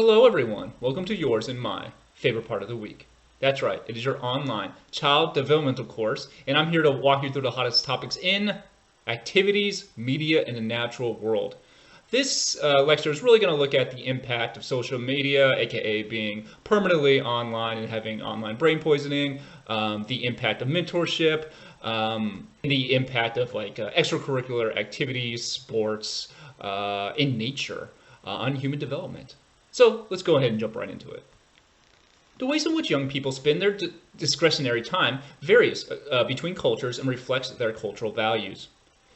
Hello everyone, welcome to yours and my favorite part of the week. That's right, it is your online child developmental course, and I'm here to walk you through the hottest topics in activities, media, and the natural world. This lecture is really going to look at the impact of social media, aka being permanently online and having online brain poisoning, the impact of mentorship, the impact of extracurricular activities, sports, in nature, on human development. So let's go ahead and jump right into it. The ways in which young people spend their discretionary time varies between cultures and reflects their cultural values.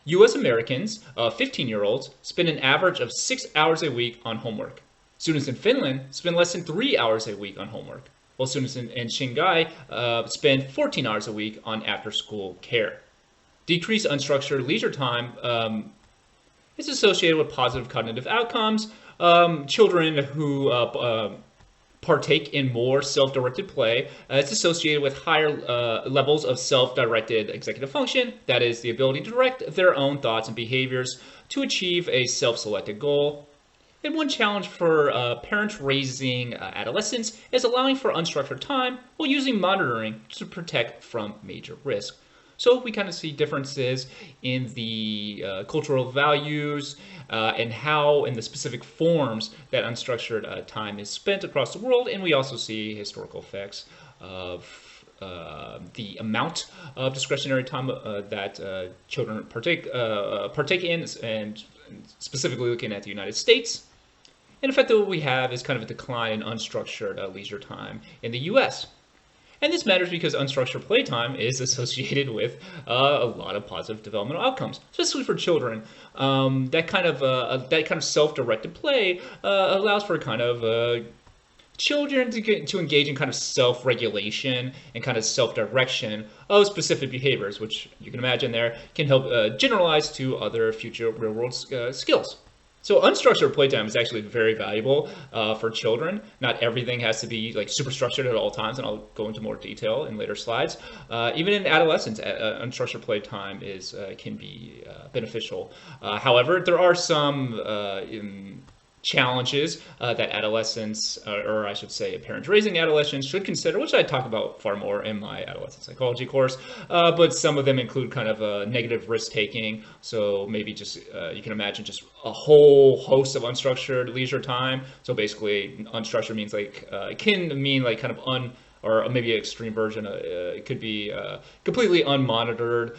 U.S. Americans, 15-year-olds, spend an average of 6 hours a week on homework. Students in Finland spend less than 3 hours a week on homework, while students in Shanghai spend 14 hours a week on after-school care. Decreased unstructured leisure time is associated with positive cognitive outcomes. Children who partake in more self-directed play, it's associated with higher levels of self-directed executive function, that is, the ability to direct their own thoughts and behaviors to achieve a self-selected goal. And one challenge for parents raising adolescents is allowing for unstructured time while using monitoring to protect from major risk. So we kind of see differences in the cultural values and how, in the specific forms that unstructured time is spent across the world. And we also see historical effects of the amount of discretionary time that children partake in, and specifically looking at the United States. And in fact, what we have is kind of a decline in unstructured leisure time in the US. And this matters because unstructured playtime is associated with a lot of positive developmental outcomes, especially for children. That kind of self-directed play allows for kind of children to engage in kind of self-regulation and kind of self-direction of specific behaviors, which you can imagine there can help generalize to other future real-world skills. So unstructured playtime is actually very valuable for children. Not everything has to be like super structured at all times, and I'll go into more detail in later slides. Even in adolescence, unstructured playtime can be beneficial. However, there are some challenges that adolescents, or I should say parents raising adolescents, should consider, which I talk about far more in my adolescent psychology course, but some of them include kind of negative risk-taking. So maybe just, you can imagine just a whole host of unstructured leisure time. So basically unstructured means it can mean like kind of or maybe an extreme version, it could be completely unmonitored,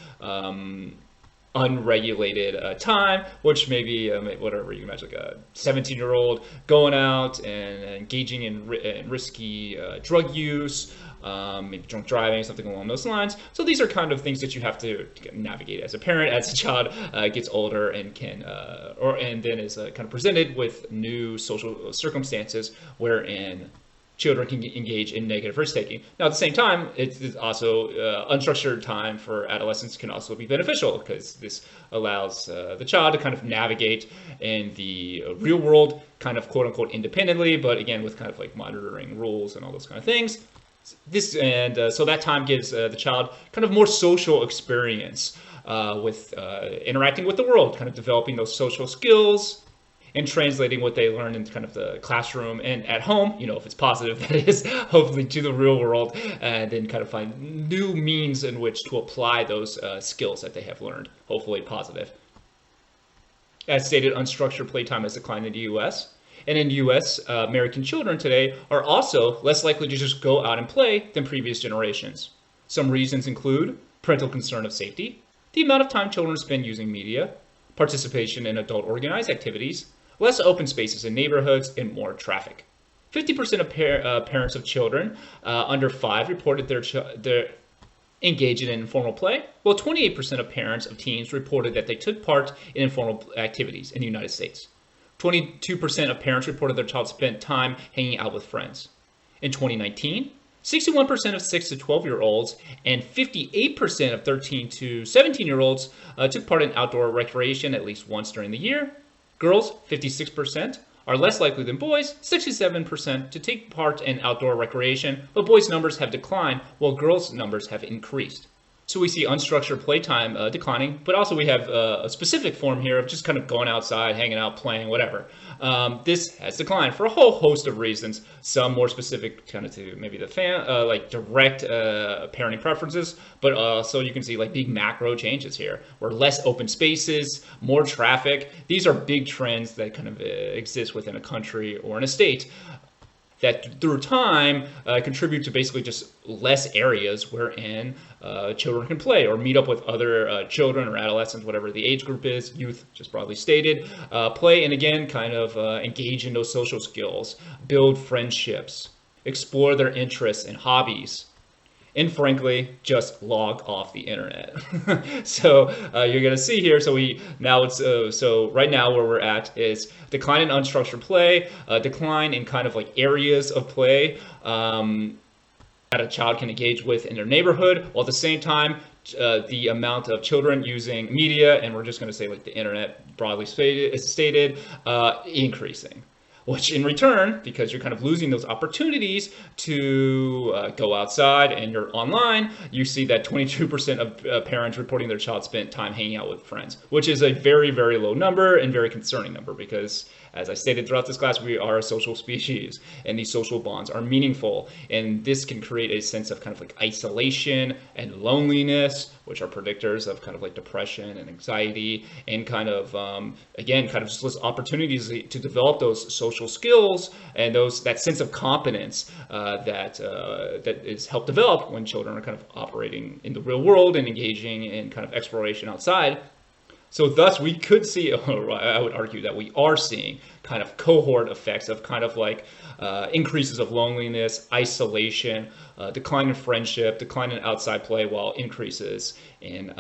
unregulated time, which maybe whatever you imagine, like a 17-year-old going out and engaging in risky drug use, maybe drunk driving, something along those lines. So these are kind of things that you have to navigate as a parent, as a child gets older and then is kind of presented with new social circumstances wherein children can engage in negative risk-taking. Now, at the same time, it's also unstructured time for adolescents can also be beneficial because this allows the child to kind of navigate in the real world kind of quote-unquote independently, but again, with kind of like monitoring rules and all those kind of things. So that time gives the child kind of more social experience with interacting with the world, kind of developing those social skills, and translating what they learn in kind of the classroom and at home, if it's positive, that is, hopefully to the real world, and then kind of find new means in which to apply those skills that they have learned, hopefully positive. As stated, unstructured playtime has declined in the U.S., and in the U.S., American children today are also less likely to just go out and play than previous generations. Some reasons include parental concern of safety, the amount of time children spend using media, participation in adult organized activities, less open spaces in neighborhoods, and more traffic. 50% of parents of children under 5 reported they're engaged in informal play, while 28% of parents of teens reported that they took part in informal activities in the United States. 22% of parents reported their child spent time hanging out with friends. In 2019, 61% of 6 to 12-year-olds and 58% of 13 to 17-year-olds took part in outdoor recreation at least once during the year. Girls, 56%, are less likely than boys, 67%, to take part in outdoor recreation, but boys' numbers have declined while girls' numbers have increased. So we see unstructured playtime declining, but also we have a specific form here of just kind of going outside, hanging out, playing, whatever. This has declined for a whole host of reasons. Some more specific, kind of to maybe the like direct parenting preferences, but also you can see like big macro changes here, where less open spaces, more traffic. These are big trends that kind of exist within a country or in a state, that through time contribute to basically just less areas wherein children can play or meet up with other children or adolescents, whatever the age group is, youth, just broadly stated, play and again kind of engage in those social skills, build friendships, explore their interests and hobbies, and frankly, just log off the internet. So you're gonna see here. So so right now where we're at is decline in unstructured play, decline in kind of like areas of play that a child can engage with in their neighborhood, while at the same time the amount of children using media, and we're just going to say like the internet broadly stated, increasing. Which in return, because you're kind of losing those opportunities to go outside and you're online, you see that 22% of parents reporting their child spent time hanging out with friends, which is a very, very low number and very concerning number because, as I stated throughout this class, we are a social species and these social bonds are meaningful. And this can create a sense of kind of like isolation and loneliness, which are predictors of kind of like depression and anxiety and kind of, again, kind of just less opportunities to develop those social skills and that sense of competence that is helped develop when children are kind of operating in the real world and engaging in kind of exploration outside. So thus we could see, I would argue that we are seeing kind of cohort effects of kind of like increases of loneliness, isolation, decline in friendship, decline in outside play, while increases in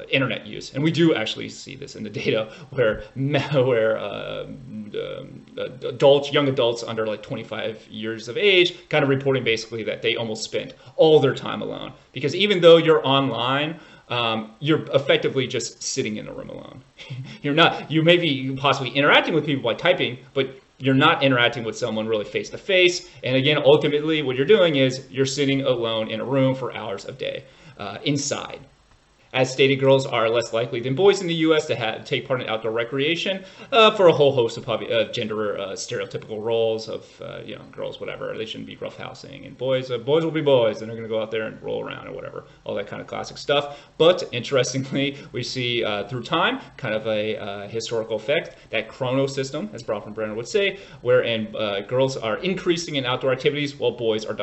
internet use. And we do actually see this in the data where young adults under like 25 years of age kind of reporting basically that they almost spent all their time alone. Because even though you're online, you're effectively just sitting in a room alone. You may be possibly interacting with people by typing, but you're not interacting with someone really face to face. And again, ultimately what you're doing is you're sitting alone in a room for hours a day, inside. As stated, girls are less likely than boys in the U.S. to take part in outdoor recreation for a whole host of gender stereotypical roles of girls, whatever. They shouldn't be roughhousing, and boys will be boys, and they're going to go out there and roll around or whatever, all that kind of classic stuff. But interestingly, we see through time kind of a historical effect, that chrono system, as Bronfman Brenner would say, wherein girls are increasing in outdoor activities while boys are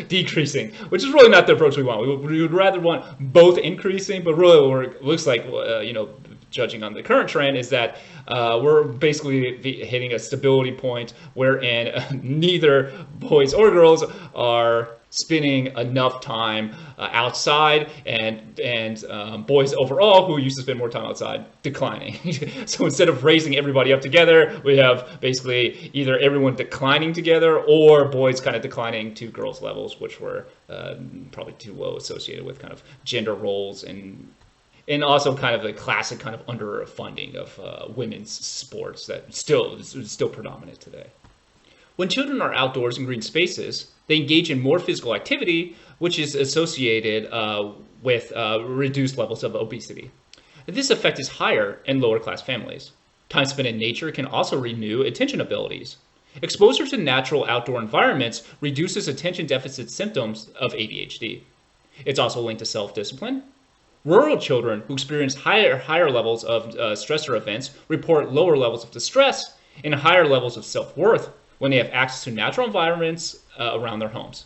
decreasing, which is really not the approach we want. We would rather want both increasing. But really what it looks like, judging on the current trend, is that we're basically hitting a stability point wherein neither boys or girls are spending enough time outside, and boys overall, who used to spend more time outside, declining. So instead of raising everybody up together, we have basically either everyone declining together or boys kind of declining to girls' levels, which were probably too low, associated with kind of gender roles and also kind of the classic kind of underfunding of women's sports that is still predominant today. When children are outdoors in green spaces, they engage in more physical activity, which is associated with reduced levels of obesity. This effect is higher in lower class families. Time spent in nature can also renew attention abilities. Exposure to natural outdoor environments reduces attention deficit symptoms of ADHD. It's also linked to self-discipline. Rural children who experience higher levels of stressor events report lower levels of distress and higher levels of self-worth when they have access to natural environments around their homes.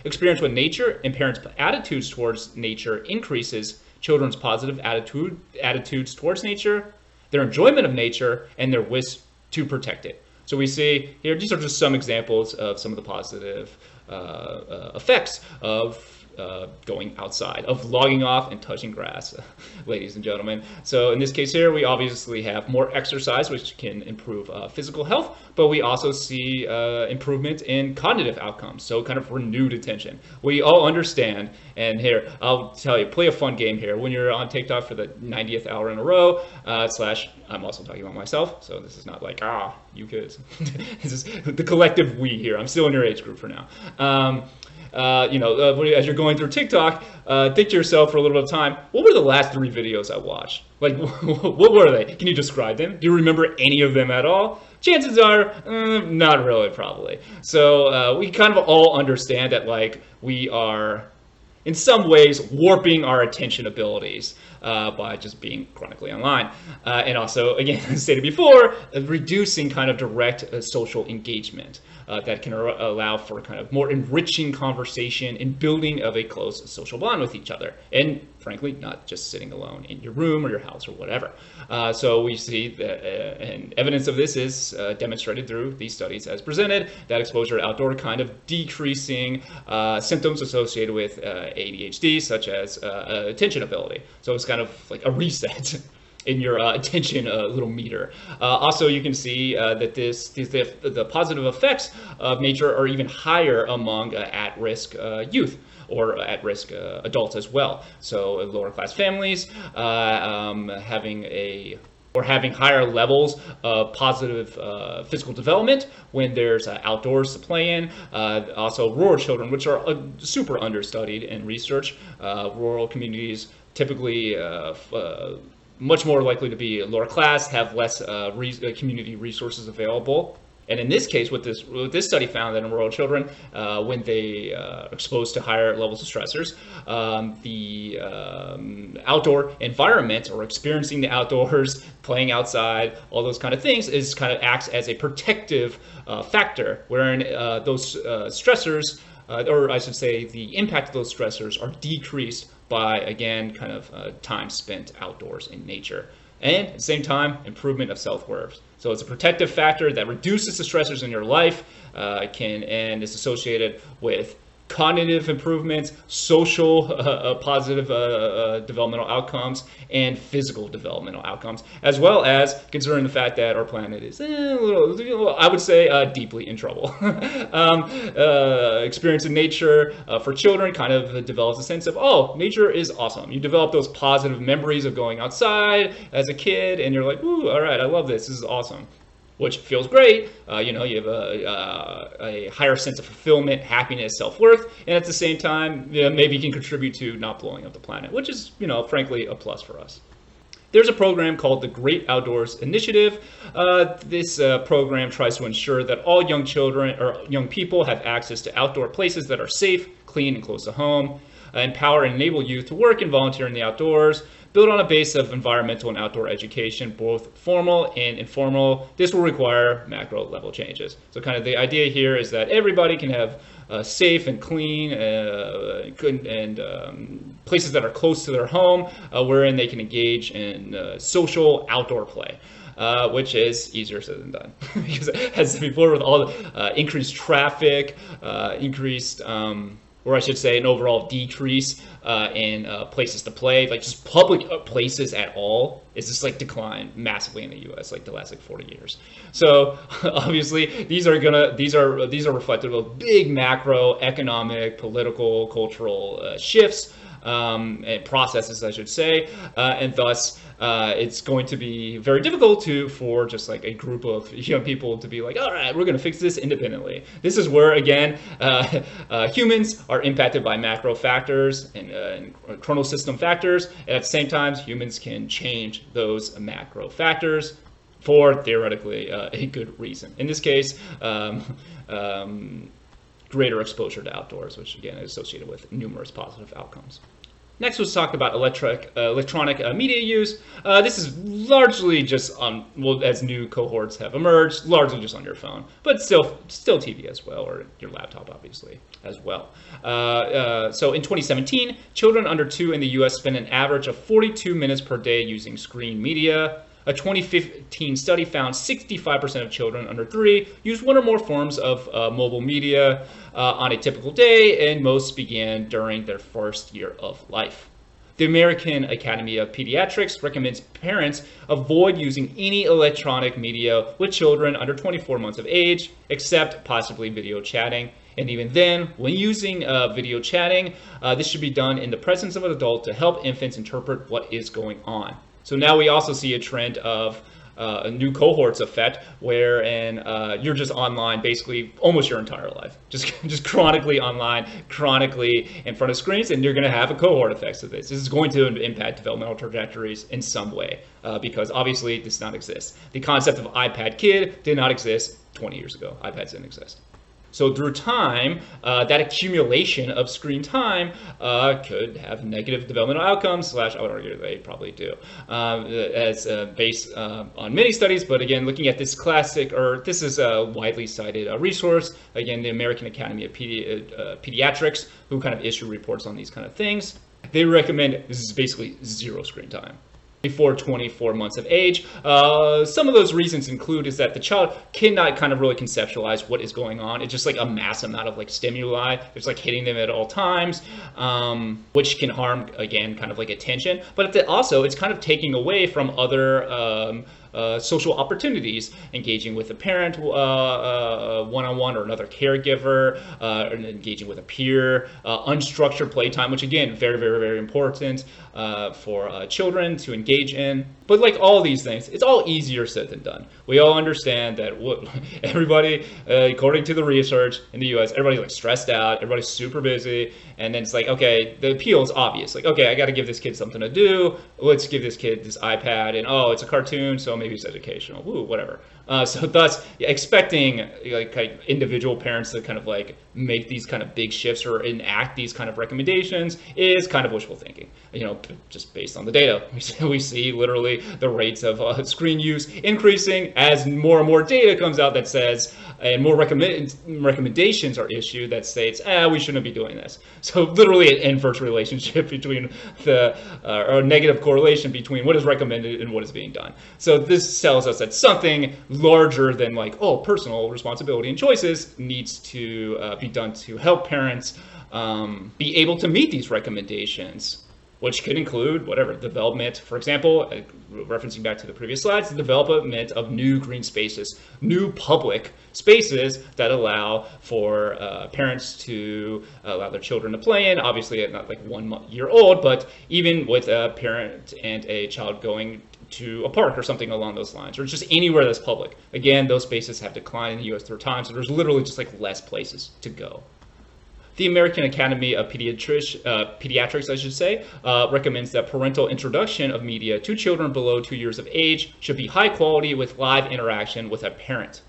Experience with nature and parents' attitudes towards nature increases children's positive attitudes towards nature, their enjoyment of nature, and their wish to protect it. So we see here, these are just some examples of some of the positive effects of going outside, of logging off and touching grass, ladies and gentlemen. So in this case here, we obviously have more exercise, which can improve physical health, but we also see improvement in cognitive outcomes, so kind of renewed attention. We all understand, and here, I'll tell you, play a fun game here. When you're on TikTok for the 90th hour in a row, I'm also talking about myself, so this is not like, you kids. This is the collective we here. I'm still in your age group for now. as you're going through TikTok, think to yourself for a little bit of time, what were the last 3 videos I watched? Like, what were they? Can you describe them? Do you remember any of them at all? Chances are, not really, probably. So we kind of all understand that, like, we are in some ways warping our attention abilities by just being chronically online. And also, again, as stated before, reducing kind of direct social engagement that can allow for kind of more enriching conversation and building of a close social bond with each other. And frankly, not just sitting alone in your room or your house or whatever. So we see that, and evidence of this is demonstrated through these studies as presented, that exposure to outdoor kind of decreasing symptoms associated with ADHD, such as attention ability. So it's kind of like a reset in your attention little meter. Also, you can see that the positive effects of nature are even higher among at-risk youth or at-risk adults as well. So lower class families having higher levels of positive physical development when there's outdoors to play in. Also, rural children, which are super understudied in research. Rural communities typically much more likely to be lower class, have less community resources available. And in this case, what this study found that in rural children, when they are exposed to higher levels of stressors, the outdoor environment or experiencing the outdoors, playing outside, all those kind of things, acts as a protective factor, wherein those stressors, or I should say, the impact of those stressors are decreased by, again, kind of time spent outdoors in nature. And at the same time, improvement of self-worth. So it's a protective factor that reduces the stressors in your life, and is associated with cognitive improvements, social positive developmental outcomes, and physical developmental outcomes, as well as considering the fact that our planet is I would say deeply in trouble. Experience in nature for children kind of develops a sense of, oh, nature is awesome. You develop those positive memories of going outside as a kid, and you're like, ooh, all right, I love this. This is awesome. Which feels great. You have a higher sense of fulfillment, happiness, self-worth, and at the same time, maybe you can contribute to not blowing up the planet, which is, frankly, a plus for us. There's a program called the Great Outdoors Initiative. This program tries to ensure that all young children or young people have access to outdoor places that are safe, clean, and close to home. Empower and enable youth to work and volunteer in the outdoors. Build on a base of environmental and outdoor education, both formal and informal. This will require macro level changes. So kind of the idea here is that everybody can have safe and clean and places that are close to their home, wherein they can engage in social outdoor play. Which is easier said than done. Because as I said before, with all the increased traffic, or I should say an overall decrease in places to play, like just public places at all, is just like declined massively in the U.S. like the last 40 years. So obviously these are reflective of big macro economic, political, cultural shifts and processes, I should say, and thus it's going to be very difficult for just like a group of young people to be like, all right, we're going to fix this independently. This is where, again, humans are impacted by macro factors and chronal system factors, and at the same time, humans can change those macro factors for theoretically a good reason. In this case, greater exposure to outdoors, which again is associated with numerous positive outcomes. Next, let's talk about electronic media use. This is largely just as new cohorts have emerged, largely just on your phone, but still TV as well, or your laptop, obviously, as well. So in 2017, children under 2 in the U.S. spent an average of 42 minutes per day using screen media. A 2015 study found 65% of children under 3 use one or more forms of mobile media on a typical day, and most began during their first year of life. The American Academy of Pediatrics recommends parents avoid using any electronic media with children under 24 months of age, except possibly video chatting. And even then, when using video chatting, this should be done in the presence of an adult to help infants interpret what is going on. So now we also see a trend of new cohorts effect, wherein you're just online basically almost your entire life, just chronically online, chronically in front of screens, and you're going to have a cohort effect of this. This is going to impact developmental trajectories in some way, because obviously this does not exist. The concept of iPad kid did not exist 20 years ago. iPads didn't exist. So through time, that accumulation of screen time could have negative developmental outcomes, / I would argue they probably do, as based on many studies. But again, looking at this classic, or this is a widely cited resource, again, the American Academy of Pediatrics, who kind of issue reports on these kind of things. They recommend this is basically zero screen time before 24 months of age. Some of those reasons include is that the child cannot kind of really conceptualize what is going on. It's just like a mass amount of like stimuli. It's like hitting them at all times, which can harm, again, kind of like attention. But also it's kind of taking away from other social opportunities, engaging with a parent one-on-one or another caregiver, engaging with a peer, unstructured playtime, which again, very, very, very important for children to engage in. But like all these things, it's all easier said than done. We all understand that everybody, according to the research in the US, everybody's like stressed out, everybody's super busy, and then it's like, okay, the appeal is obvious. Like, okay, I got to give this kid something to do. Let's give this kid this iPad, and oh, it's a cartoon, so maybe it's educational. Woo, whatever. So thus, like individual parents to kind of like make these kind of big shifts or enact these kind of recommendations is kind of wishful thinking. Just based on the data, we see literally the rates of screen use increasing as more and more data comes out that says, and more recommendations are issued that states, we shouldn't be doing this. So literally an inverse relationship between or negative correlation between what is recommended and what is being done. So this tells us that something larger than like, personal responsibility and choices needs to be done to help parents be able to meet these recommendations, which could include whatever development, for example, referencing back to the previous slides, the development of new green spaces, new public spaces that allow for parents to allow their children to play in, obviously at not like 1 year old, but even with a parent and a child going to a park or something along those lines, or just anywhere that's public. Again, those spaces have declined in the US through time, so there's literally just like less places to go. The American Academy of Pediatrics, I should say, recommends that parental introduction of media to children below 2 years of age should be high quality with live interaction with a parent.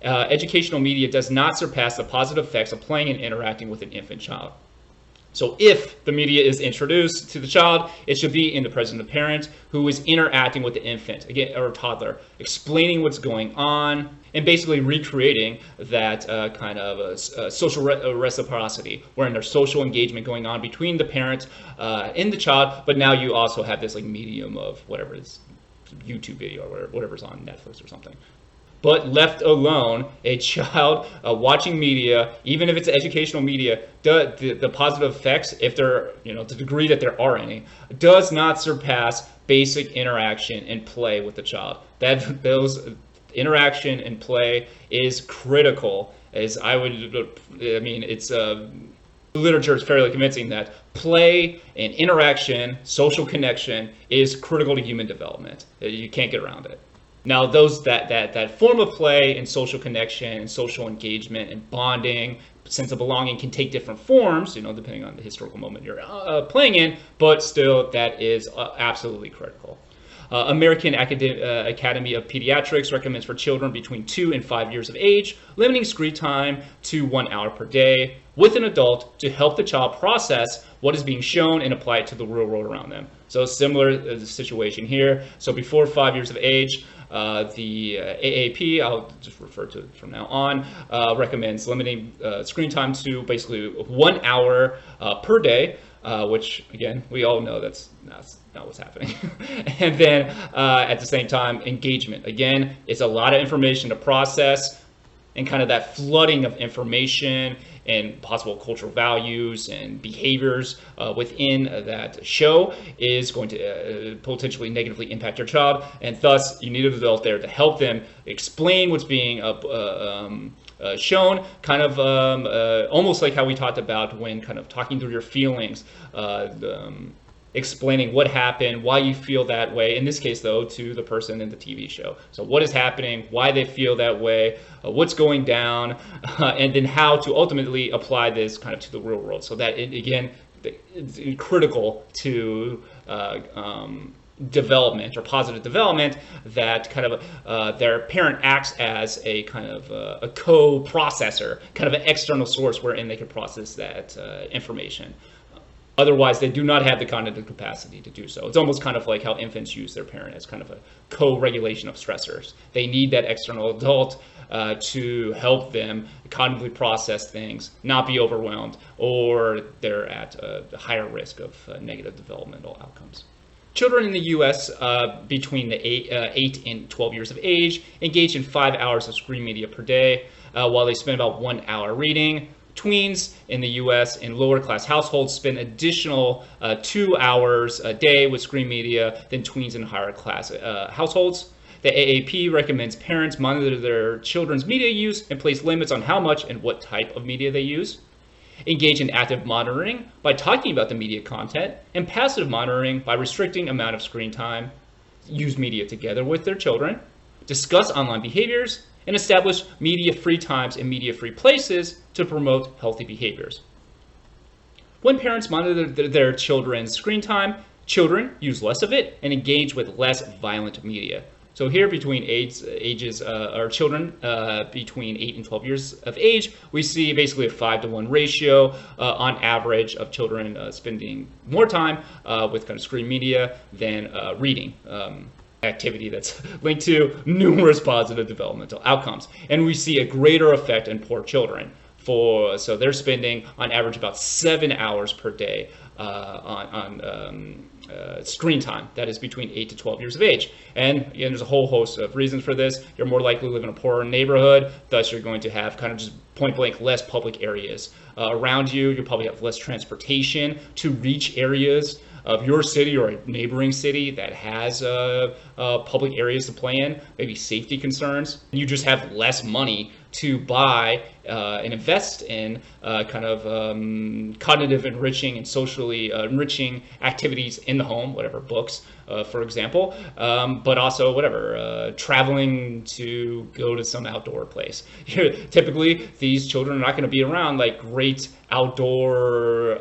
Educational media does not surpass the positive effects of playing and interacting with an infant child. So if the media is introduced to the child, it should be in the presence of the parent who is interacting with the infant, again, or toddler, explaining what's going on, and basically recreating that kind of social reciprocity, wherein there's social engagement going on between the parent and the child, but now you also have this like medium of whatever it is, YouTube video or whatever's on Netflix or something. But left alone, a child watching media, even if it's educational media, the positive effects, if they're, to the degree that there are any, does not surpass basic interaction and play with the child. Those interaction and play is critical, as it's literature is fairly convincing that play and interaction, social connection is critical to human development. You can't get around it. Now, that form of play and social connection and social engagement and bonding, sense of belonging can take different forms, depending on the historical moment you're playing in, but still that is absolutely critical. American Academy of Pediatrics recommends for children between 2 and 5 years of age, limiting screen time to 1 hour per day with an adult to help the child process what is being shown and apply it to the real world around them. So similar situation here. So before 5 years of age, the AAP, I'll just refer to it from now on, recommends limiting screen time to basically 1 hour per day, which again, we all know that's not what's happening. And then at the same time, engagement. Again, it's a lot of information to process, and kind of that flooding of information and possible cultural values and behaviors within that show is going to potentially negatively impact your child, and thus you need an adult there to help them explain what's being shown, kind of almost like how we talked about when kind of talking through your feelings. explaining what happened, why you feel that way. In this case, though, to the person in the TV show. So what is happening, why they feel that way, what's going down, and then how to ultimately apply this kind of to the real world. So that, again, it's critical to development or positive development, that kind of their parent acts as a kind of a co-processor, kind of an external source wherein they can process that information. Otherwise, they do not have the cognitive capacity to do so. It's almost kind of like how infants use their parent as kind of a co-regulation of stressors. They need that external adult to help them cognitively process things, not be overwhelmed, or they're at a higher risk of negative developmental outcomes. Children in the U.S. Between the 8 and 12 years of age engage in 5 hours of screen media per day, while they spend about 1 hour reading. Tweens in the U.S. in lower class households spend additional 2 hours a day with screen media than tweens in higher class households. The AAP recommends parents monitor their children's media use and place limits on how much and what type of media they use. Engage in active monitoring by talking about the media content, and passive monitoring by restricting amount of screen time. Use media together with their children. Discuss online behaviors, and establish media-free times and media-free places to promote healthy behaviors. When parents monitor their children's screen time, children use less of it and engage with less violent media. So here, between ages, or children between 8 and 12 years of age, we see basically a 5-to-1 ratio on average of children spending more time with kind of screen media than reading. Activity that's linked to numerous positive developmental outcomes. And we see a greater effect in poor children. So they're spending on average about 7 hours per day on screen time. That is between 8 to 12 years of age. And again, there's a whole host of reasons for this. You're more likely to live in a poorer neighborhood, thus you're going to have kind of just point blank less public areas around you. You'll probably have less transportation to reach areas of your city or a neighboring city that has public areas to play in, maybe safety concerns. You just have less money to buy and invest in kind of cognitive enriching and socially enriching activities in the home, whatever, books, for example, but also whatever, traveling to go to some outdoor place. Typically, these children are not going to be around like great outdoor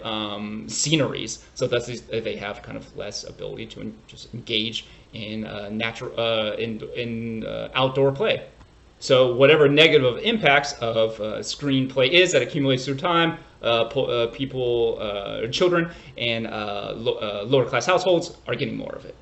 sceneries, so that's they have kind of less ability to just engage in natural in outdoor play. So whatever negative impacts of screen play is that accumulates through time, children and lower class households are getting more of it.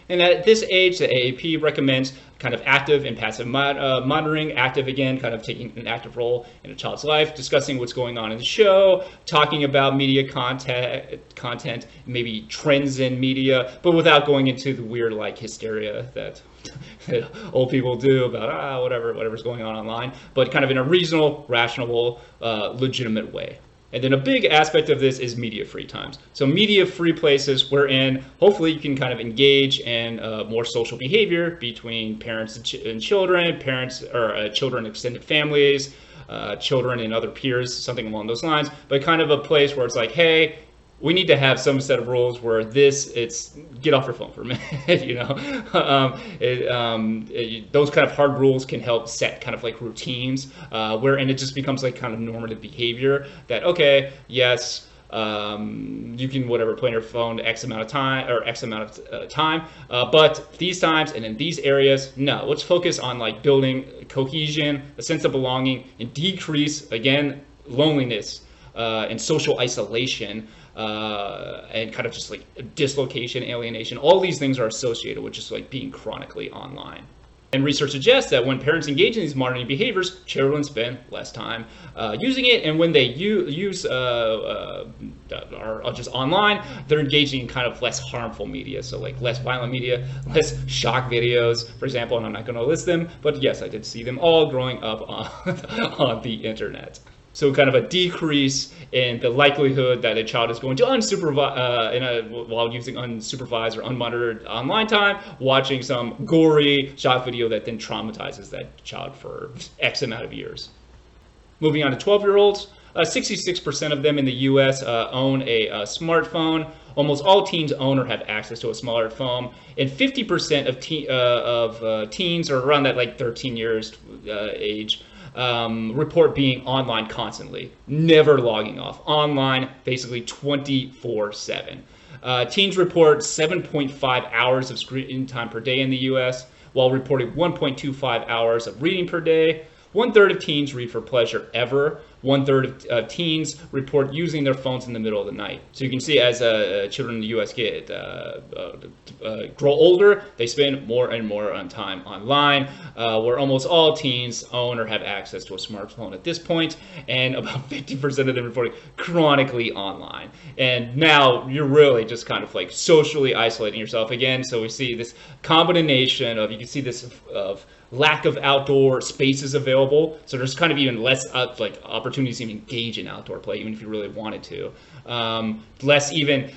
And at this age, the AAP recommends kind of active and passive monitoring. Active, again, kind of taking an active role in a child's life, discussing what's going on in the show, talking about media content, maybe trends in media, but without going into the weird like hysteria that old people do about whatever's going on online, but kind of in a reasonable, rational, legitimate way. And then a big aspect of this is media-free times. So media-free places wherein hopefully you can kind of engage in more social behavior between parents and children, parents or children and extended families, children and other peers, something along those lines. But kind of a place where it's like, hey, we need to have some set of rules where it's get off your phone for a minute, you know. Those kind of hard rules can help set kind of like routines, wherein it just becomes like kind of normative behavior that, okay, yes, you can whatever play on your phone X amount of time or X amount of time, but these times and in these areas, no. Let's focus on like building cohesion, a sense of belonging, and decrease again loneliness and social isolation. And kind of just like dislocation, alienation, all these things are associated with just like being chronically online. And research suggests that when parents engage in these monitoring behaviors, children spend less time using it, and when they use are just online, they're engaging in kind of less harmful media, so like less violent media, less shock videos, for example, and I'm not going to list them, but yes, I did see them all growing up on the internet. So kind of a decrease in the likelihood that a child is going to unsupervised, while using unsupervised or unmonitored online time, watching some gory shock video that then traumatizes that child for X amount of years. Moving on to 12-year-olds, 66% of them in the U.S. Own a smartphone. Almost all teens own or have access to a smartphone, and 50% of teens, or around that like 13 years age, report being online constantly, never logging off. Online, basically 24/7. Teens report 7.5 hours of screen time per day in the U.S., while reporting 1.25 hours of reading per day. 1/3 of teens read for pleasure ever. 1/3 of teens report using their phones in the middle of the night. So you can see as children in the U.S. grow older, they spend more and more on time online, where almost all teens own or have access to a smartphone at this point, and about 50% of them reporting chronically online. And now you're really just kind of like socially isolating yourself again. So we see this combination of, you can see this of lack of outdoor spaces available, so there's kind of even less like opportunities to even engage in outdoor play, even if you really wanted to. Less even,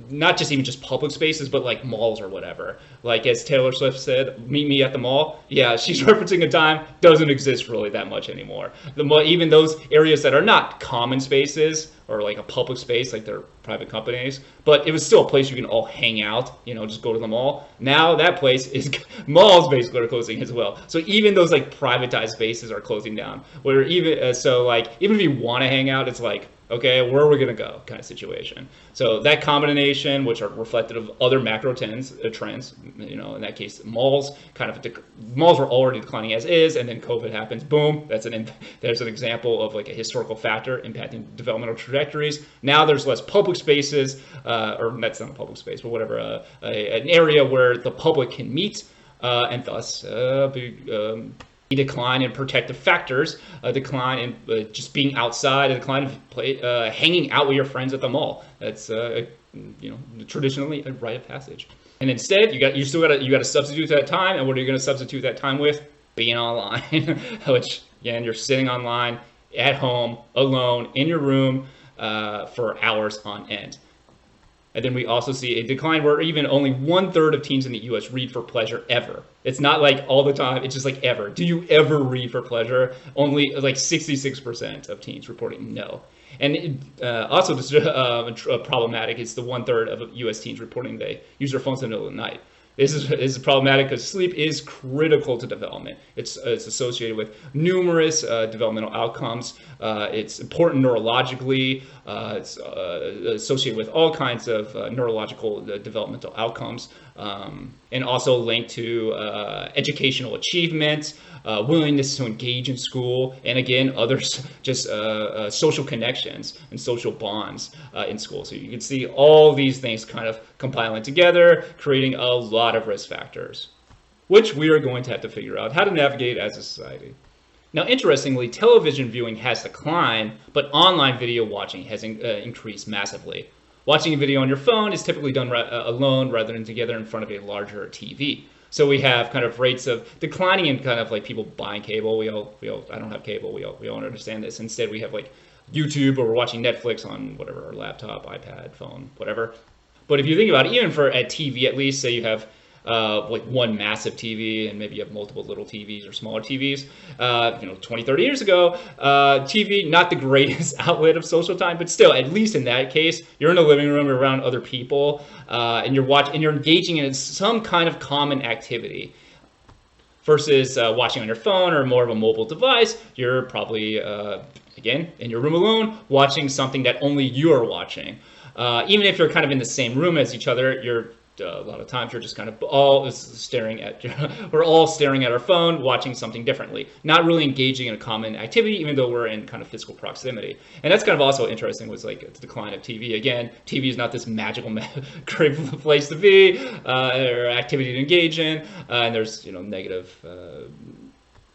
not just even just public spaces, but like malls or whatever. Like as Taylor Swift said, "Meet me at the mall." Yeah, she's referencing a time doesn't exist really that much anymore. Even those areas that are not common spaces or like a public space, like they're private companies, but it was still a place you can all hang out, just go to the mall. Now that place is, malls basically are closing as well. So even those like privatized spaces are closing down, where even, so like, even if you want to hang out, it's like, okay, where are we going to go kind of situation. So that combination, which are reflective of other macro trends, in that case, malls malls were already declining as is, and then COVID happens, boom, there's an example of like a historical factor impacting developmental trajectories. Now there's less public spaces, or that's not a public space, but whatever, an area where the public can meet, and thus a decline in protective factors, a decline in just being outside, a decline of hanging out with your friends at the mall. That's traditionally a rite of passage. And instead, you got to substitute that time. And what are you going to substitute that time with? Being online, which again, you're sitting online at home alone in your room for hours on end. And then we also see a decline where even only 1/3 of teens in the U.S. read for pleasure ever. It's not like all the time, it's just like ever. Do you ever read for pleasure? Only like 66% of teens reporting no. And also this problematic is the 1/3 of U.S. teens reporting they use their phones in the middle of the night. This is problematic because sleep is critical to development. It's associated with numerous developmental outcomes. It's important neurologically. It's associated with all kinds of neurological developmental outcomes, and also linked to educational achievement, willingness to engage in school, and again, others just social connections and social bonds in school. So you can see all these things kind of compiling together, creating a lot of risk factors, which we are going to have to figure out how to navigate as a society. Now, interestingly, television viewing has declined, but online video watching has increased massively. Watching a video on your phone is typically done alone rather than together in front of a larger TV. So we have kind of rates of declining in kind of like people buying cable. I don't have cable. We all understand this. Instead, we have like YouTube, or we're watching Netflix on whatever, our laptop, iPad, phone, whatever. But if you think about it, even for a TV, at least, say you have like one massive TV and maybe you have multiple little TVs or smaller TVs. 20, 30 years ago, TV, not the greatest outlet of social time, but still, at least in that case, you're in a living room around other people, and you're engaging in some kind of common activity. Versus watching on your phone or more of a mobile device, you're probably, again, in your room alone, watching something that only you are watching. Even if you're kind of in the same room as each other, a lot of times you're just kind of all staring at, we're all staring at our phone, watching something differently, not really engaging in a common activity, even though we're in kind of physical proximity. And that's kind of also interesting, was like the decline of TV. Again, TV is not this magical, great place to be, or activity to engage in, and there's, negative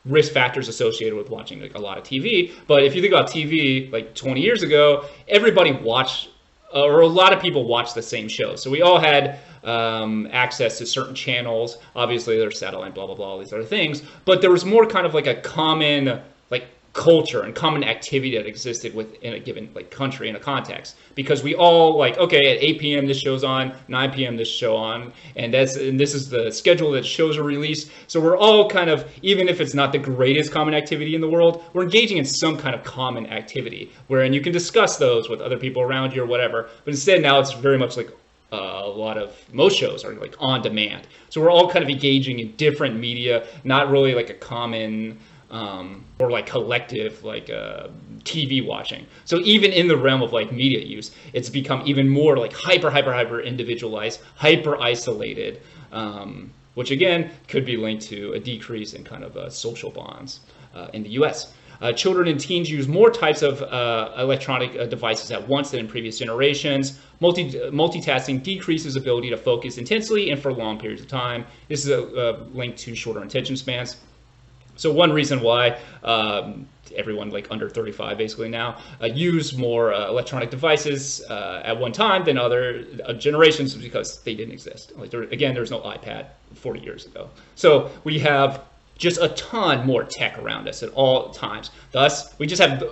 risk factors associated with watching like a lot of TV. But if you think about TV, like 20 years ago, everybody watched, or a lot of people watched the same shows. So we all had access to certain channels. Obviously, there's satellite, blah, blah, blah, all these other things. But there was more kind of like a common, like culture and common activity that existed within a given like country in a context, because we all like, okay, at 8 p.m. this show's on, 9 p.m. this show on, and this is the schedule that shows are released. So we're all kind of, even if it's not the greatest common activity in the world, we're engaging in some kind of common activity wherein you can discuss those with other people around you or whatever. But instead now it's very much like most shows are like on demand. So we're all kind of engaging in different media, not really like a common or like collective like TV watching. So even in the realm of like media use, it's become even more like hyper individualized, hyper isolated, which again could be linked to a decrease in kind of social bonds in the US. Children and teens use more types of electronic devices at once than in previous generations. Multitasking decreases ability to focus intensely and for long periods of time. This is a link to shorter attention spans. So one reason why everyone like under 35 basically now use more electronic devices at one time than other generations is because they didn't exist. Like there's no iPad 40 years ago. So we have just a ton more tech around us at all times. Thus, we just have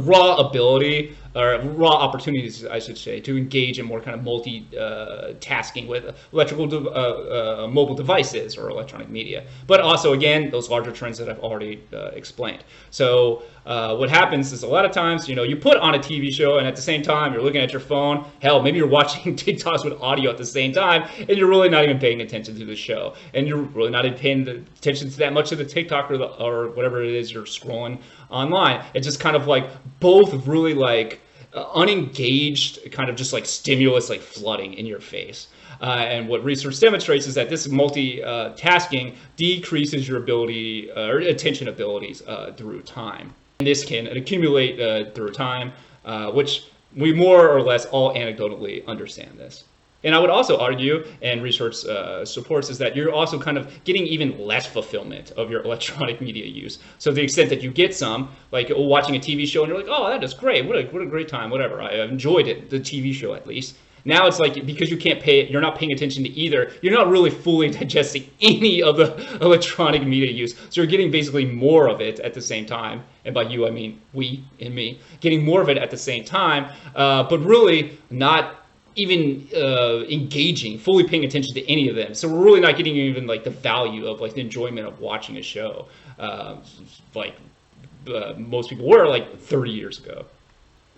raw ability, or raw opportunities, I should say, to engage in more kind of multitasking with electrical mobile devices or electronic media. But also, again, those larger trends that I've already explained. So what happens is a lot of times, you put on a TV show and at the same time you're looking at your phone. Hell, maybe you're watching TikToks with audio at the same time, and you're really not even paying attention to the show, and you're really not even paying attention to that much of the TikTok or whatever it is you're scrolling online. It's just kind of like both really like unengaged, kind of just like stimulus like flooding in your face. And what research demonstrates is that this multitasking decreases your ability or attention abilities through time. And this can accumulate through time, which we more or less all anecdotally understand this. And I would also argue, and research supports, is that you're also kind of getting even less fulfillment of your electronic media use. So to the extent that you get some, like watching a TV show and you're like, oh, that is great, what a great time, whatever, I enjoyed it, the TV show at least. Now it's like, because you can't pay it, you're not paying attention to either, you're not really fully digesting any of the electronic media use. So you're getting basically more of it at the same time. And by you, I mean we and me, getting more of it at the same time, but really not even engaging, fully paying attention to any of them. So we're really not getting even like the value of like the enjoyment of watching a show like most people were like 30 years ago.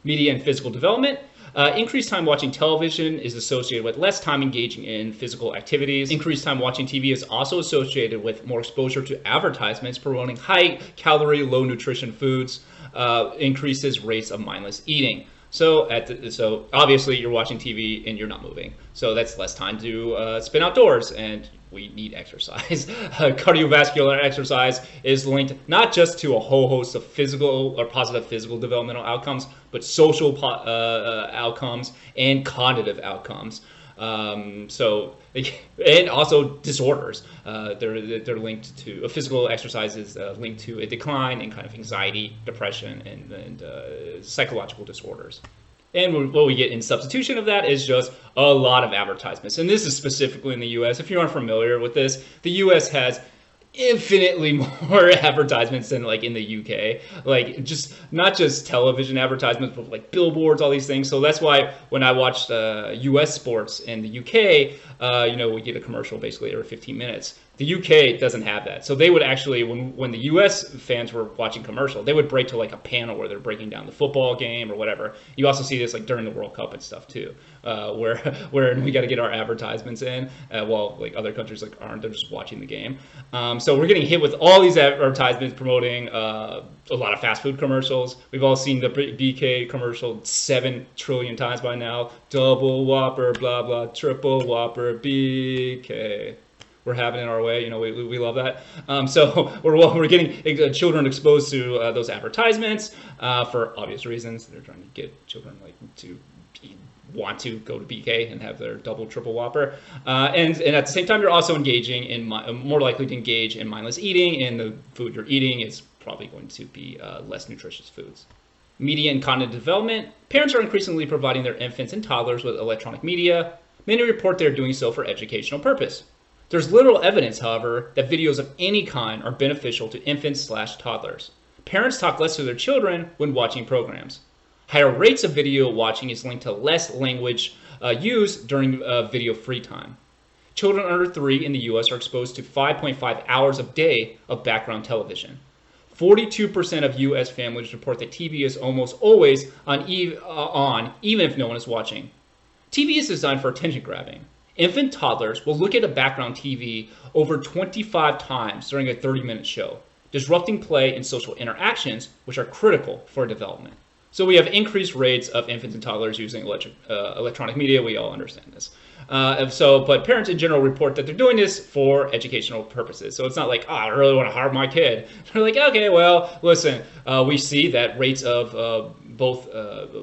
Media and physical development. Increased time watching television is associated with less time engaging in physical activities. Increased time watching TV is also associated with more exposure to advertisements promoting high-calorie, low-nutrition foods, increases rates of mindless eating. So obviously you're watching TV and you're not moving. So that's less time to spend outdoors, and we need exercise. Cardiovascular exercise is linked not just to a whole host of physical or positive physical developmental outcomes, but social outcomes and cognitive outcomes. And also disorders. They're linked to physical exercise is linked to a decline in kind of anxiety, depression, and psychological disorders. And what we get in substitution of that is just a lot of advertisements. And this is specifically in the US. If you aren't familiar with this, the US has infinitely more advertisements than like in the UK, like just not just television advertisements, but like billboards, all these things. So that's why when I watched US sports in the UK, we get a commercial basically every 15 minutes. The UK doesn't have that. So they would actually, when the US fans were watching commercial, they would break to like a panel where they're breaking down the football game or whatever. You also see this like during the World Cup and stuff too, where we got to get our advertisements in while like other countries like aren't, they're just watching the game. So we're getting hit with all these advertisements promoting a lot of fast food commercials. We've all seen the BK commercial 7 trillion times by now. Double Whopper, blah, blah, triple Whopper, BK. We're having it our way, we love that. So we're getting children exposed to those advertisements for obvious reasons. They're trying to get children like to want to go to BK and have their double, triple Whopper. And at the same time, you're also engaging in more likely to engage in mindless eating, and the food you're eating is probably going to be less nutritious foods. Media and content development. Parents are increasingly providing their infants and toddlers with electronic media. Many report they're doing so for educational purpose. There's little evidence, however, that videos of any kind are beneficial to infants/toddlers. Parents talk less to their children when watching programs. Higher rates of video watching is linked to less language use during video free time. Children under 3 in the US are exposed to 5.5 hours a day of background television. 42% of US families report that TV is almost always on, even if no one is watching. TV is designed for attention grabbing. Infant toddlers will look at a background TV over 25 times during a 30-minute show, disrupting play and social interactions, which are critical for development. So we have increased rates of infants and toddlers using electronic media. We all understand this. But parents in general report that they're doing this for educational purposes. So it's not like, I really want to harm my kid. They're like, okay, well, listen, we see that rates of both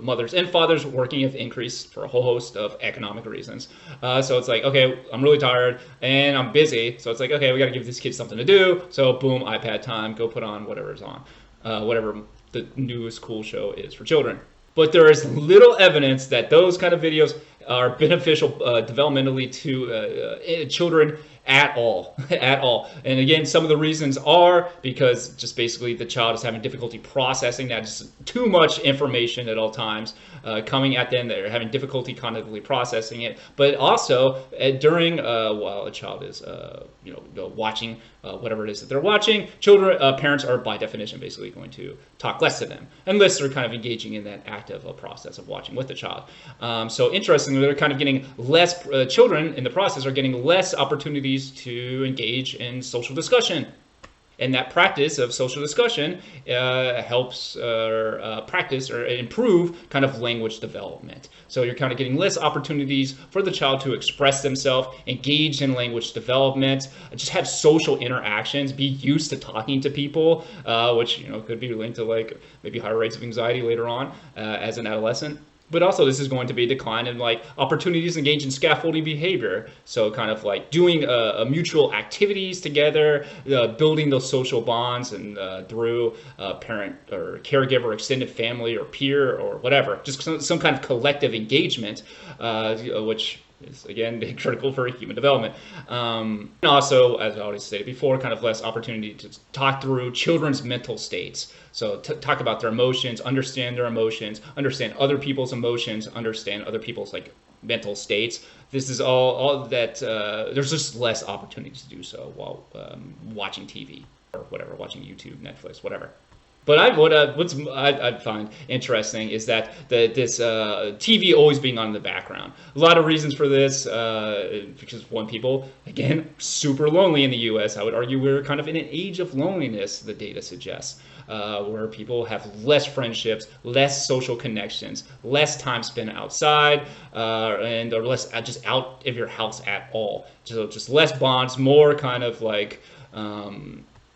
mothers and fathers working have increased for a whole host of economic reasons. So it's like, okay, I'm really tired and I'm busy. So it's like, okay, we got to give these kids something to do. So boom, iPad time, go put on whatever's on, whatever the newest cool show is for children. But there is little evidence that those kind of videos are beneficial developmentally to children at all. At all. And again, some of the reasons are because just basically the child is having difficulty processing that, just too much information at all times coming at them. They're having difficulty cognitively processing it. But also during while a child is watching whatever it is that they're watching, parents are by definition basically going to talk less to them unless they're kind of engaging in that active process of watching with the child. So interestingly, they're kind of getting less, children in the process are getting less opportunities to engage in social discussion. And that practice of social discussion helps practice or improve kind of language development. So you're kind of getting less opportunities for the child to express themselves, engage in language development, just have social interactions, be used to talking to people, which could be linked to like maybe higher rates of anxiety later on as an adolescent. But also this is going to be a decline in like opportunities to engage in scaffolding behavior. So kind of like doing mutual activities together, building those social bonds and through parent or caregiver, extended family or peer or whatever, just some kind of collective engagement, which is again critical for human development. And also, as I already stated before, kind of less opportunity to talk through children's mental states. So talk about their emotions, understand their emotions, understand other people's emotions, understand other people's like mental states. This is all that there's just less opportunities to do so while watching TV or whatever, watching YouTube, Netflix, whatever. But what I find interesting is that this TV always being on in the background. A lot of reasons for this, because one, people, again, super lonely in the U.S. I would argue we're kind of in an age of loneliness, the data suggests, where people have less friendships, less social connections, less time spent outside, and or less just out of your house at all. So just less bonds, more kind of like...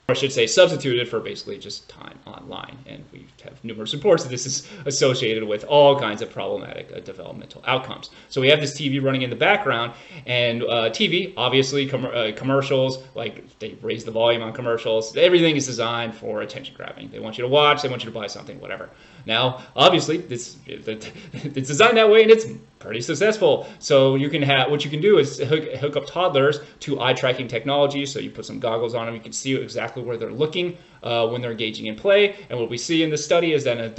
I should say substituted for basically just time online. And we have numerous reports that this is associated with all kinds of problematic developmental outcomes. So we have this TV running in the background, and TV, obviously commercials, like they raise the volume on commercials. Everything is designed for attention grabbing. They want you to watch, they want you to buy something, whatever. Now, obviously, it's designed that way, and it's pretty successful. So you can have, what you can do is hook up toddlers to eye tracking technology. So you put some goggles on them, you can see exactly where they're looking when they're engaging in play. And what we see in the study is that in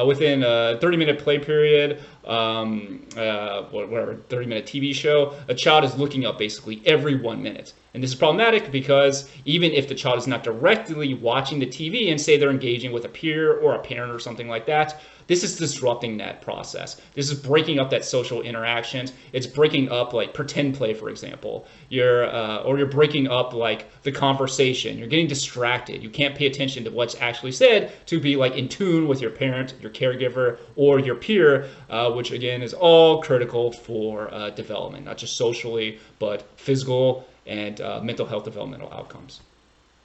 within a 30-minute play period, whatever 30-minute TV show, a child is looking up basically every 1 minute. And this is problematic because even if the child is not directly watching the TV and say they're engaging with a peer or a parent or something like that, this is disrupting that process. This is breaking up that social interactions. It's breaking up like pretend play, for example. You're breaking up like the conversation. You're getting distracted. You can't pay attention to what's actually said to be like in tune with your parent, your caregiver, or your peer, which again is all critical for development, not just socially, but physical and mental health developmental outcomes.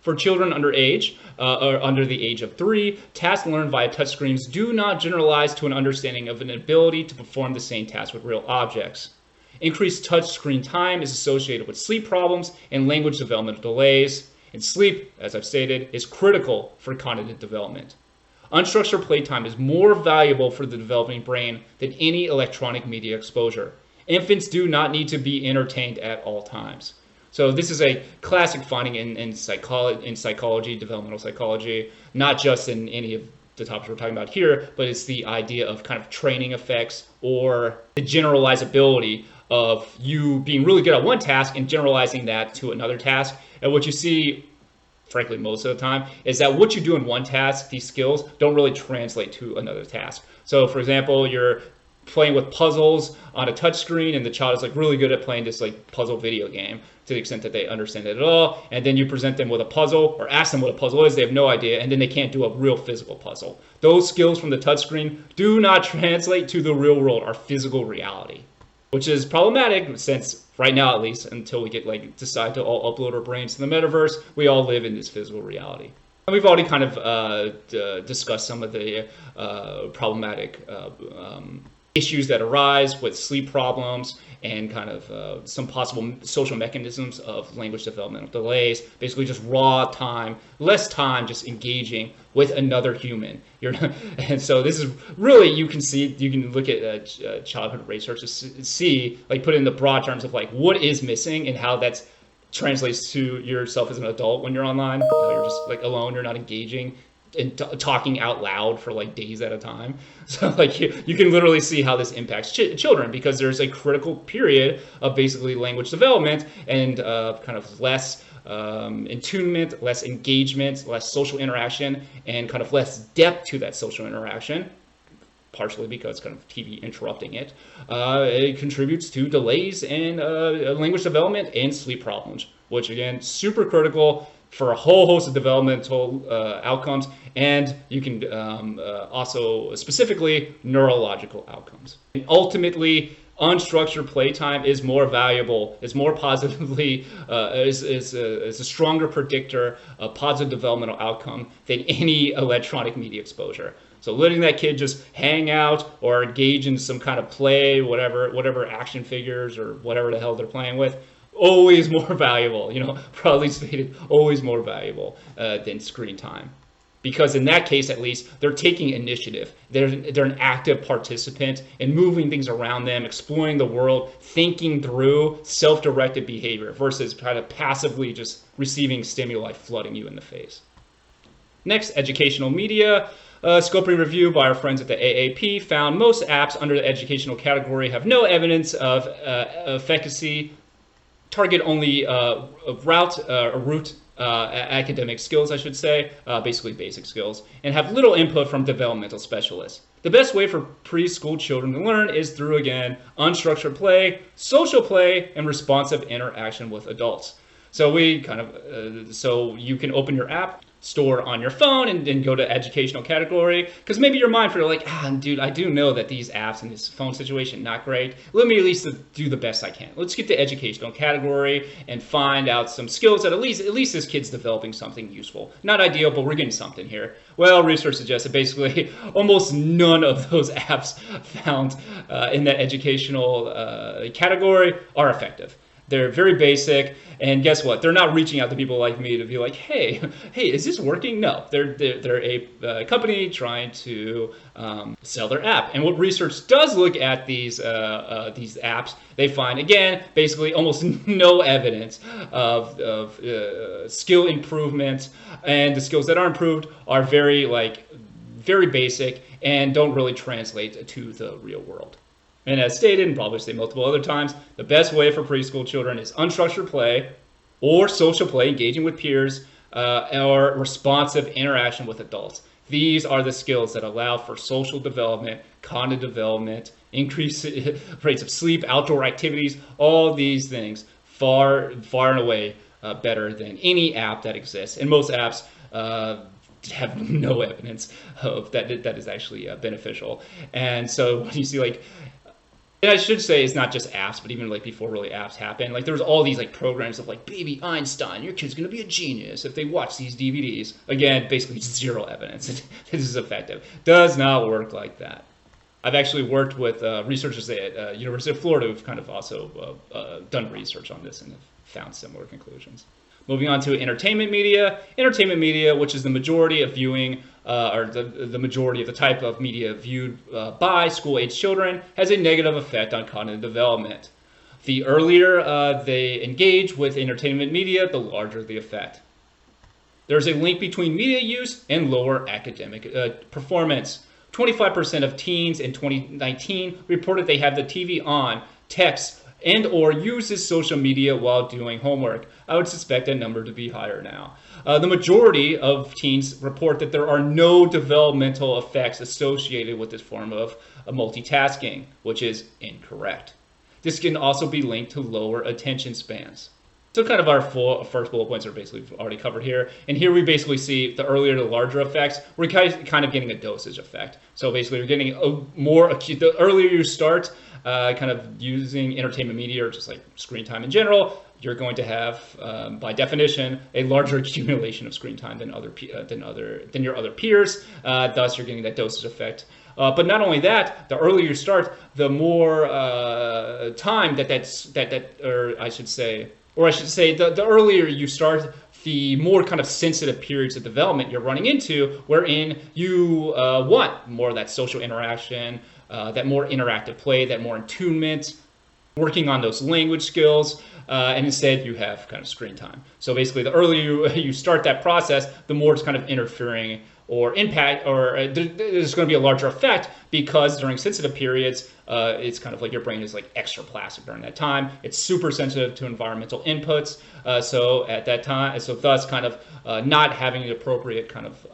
For children under the age of 3, tasks learned via touchscreens do not generalize to an understanding of an ability to perform the same task with real objects. Increased touchscreen time is associated with sleep problems and language developmental delays, and sleep, as I've stated, is critical for cognitive development. Unstructured playtime is more valuable for the developing brain than any electronic media exposure. Infants do not need to be entertained at all times. So this is a classic finding in psychology, developmental psychology, not just in any of the topics we're talking about here, but it's the idea of kind of training effects or the generalizability of you being really good at one task and generalizing that to another task. And what you see, frankly, most of the time, is that what you do in one task, these skills, don't really translate to another task. So for example, you're playing with puzzles on a touch screen and the child is like really good at playing this like puzzle video game to the extent that they understand it at all, and then you present them with a puzzle or ask them what a puzzle is, they have no idea, and then they can't do a real physical puzzle. Those skills from the touch screen do not translate to the real world, our physical reality, which is problematic since right now, at least, until we get decide to all upload our brains to the metaverse, we all live in this physical reality. And we've already kind of discussed some of the problematic issues that arise with sleep problems and kind of some possible social mechanisms of language developmental delays. Basically just raw time, less time just engaging with another human. And so this is really, you can look at childhood research to see, like put it in the broad terms of like what is missing and how that translates to yourself as an adult when you're online. You're just like alone, you're not engaging and talking out loud for like days at a time. So like you can literally see how this impacts children, because there's a critical period of basically language development and kind of less attunement, less engagement, less social interaction, and kind of less depth to that social interaction, partially because kind of TV interrupting it. It contributes to delays in language development and sleep problems, which again, super critical for a whole host of developmental outcomes, and you can also specifically neurological outcomes. And ultimately, unstructured playtime is more valuable, is more positively, is a stronger predictor of positive developmental outcome than any electronic media exposure. So letting that kid just hang out or engage in some kind of play, whatever action figures or whatever the hell they're playing with, always more valuable, broadly stated, always more valuable than screen time. Because in that case, at least, they're taking initiative. They're an active participant in moving things around them, exploring the world, thinking through self-directed behavior versus kind of passively just receiving stimuli flooding you in the face. Next, educational media. Scoping review by our friends at the AAP found most apps under the educational category have no evidence of efficacy, target only root academic skills, I should say, basically basic skills, and have little input from developmental specialists. The best way for preschool children to learn is through, again, unstructured play, social play, and responsive interaction with adults. So we kind of, so you can open your app store on your phone and then go to educational category, because maybe you're mindful, like, dude, I do know that these apps in this phone situation not great. Let me at least do the best I can. Let's get to educational category and find out some skills that at least this kid's developing something useful. Not ideal, but we're getting something here. Well, research suggests that basically almost none of those apps found in that educational category are effective. They're very basic, and guess what? They're not reaching out to people like me to be like, hey, is this working? No, they're a company trying to sell their app. And what research does look at these apps, they find, again, basically almost no evidence of skill improvement, and the skills that are improved are very basic and don't really translate to the real world. And as stated, and probably say multiple other times, the best way for preschool children is unstructured play or social play, engaging with peers, or responsive interaction with adults. These are the skills that allow for social development, cognitive development, increased rates of sleep, outdoor activities, all these things far and away better than any app that exists. And most apps have no evidence of that is actually beneficial. And so when you see and I should say it's not just apps, but even before really apps happen, there was all these programs of baby Einstein, your kid's gonna be a genius if they watch these DVDs. Again, basically zero evidence that this is effective. Does not work like that. I've actually worked with researchers at University of Florida who've kind of also done research on this and have found similar conclusions. Moving on to entertainment media. Entertainment media, which is the majority of viewing, or the majority of the type of media viewed by school-age children, has a negative effect on cognitive development. The earlier they engage with entertainment media, the larger the effect. There's a link between media use and lower academic performance. 25% of teens in 2019 reported they have the TV on, text, and or uses social media while doing homework. I would suspect that number to be higher now. The majority of teens report that there are no developmental effects associated with this form of multitasking, which is incorrect. This can also be linked to lower attention spans. So kind of our first bullet points are basically already covered here. And here we basically see the earlier the larger effects, we're kind of getting a dosage effect. So basically you're getting a more acute, the earlier you start kind of using entertainment media or just like screen time in general, you're going to have, by definition, a larger accumulation of screen time than your other peers. Thus, you're getting that dosage effect. But not only that, the earlier you start, the more time the earlier you start, the more kind of sensitive periods of development you're running into, wherein you want more of that social interaction, that more interactive play, that more attunement, working on those language skills, and instead you have kind of screen time. So basically, the earlier you start that process, the more it's kind of interfering or impact, or there's going to be a larger effect, because during sensitive periods, it's kind of like your brain is like extra plastic during that time. It's super sensitive to environmental inputs. So at that time, so thus kind of not having the appropriate kind of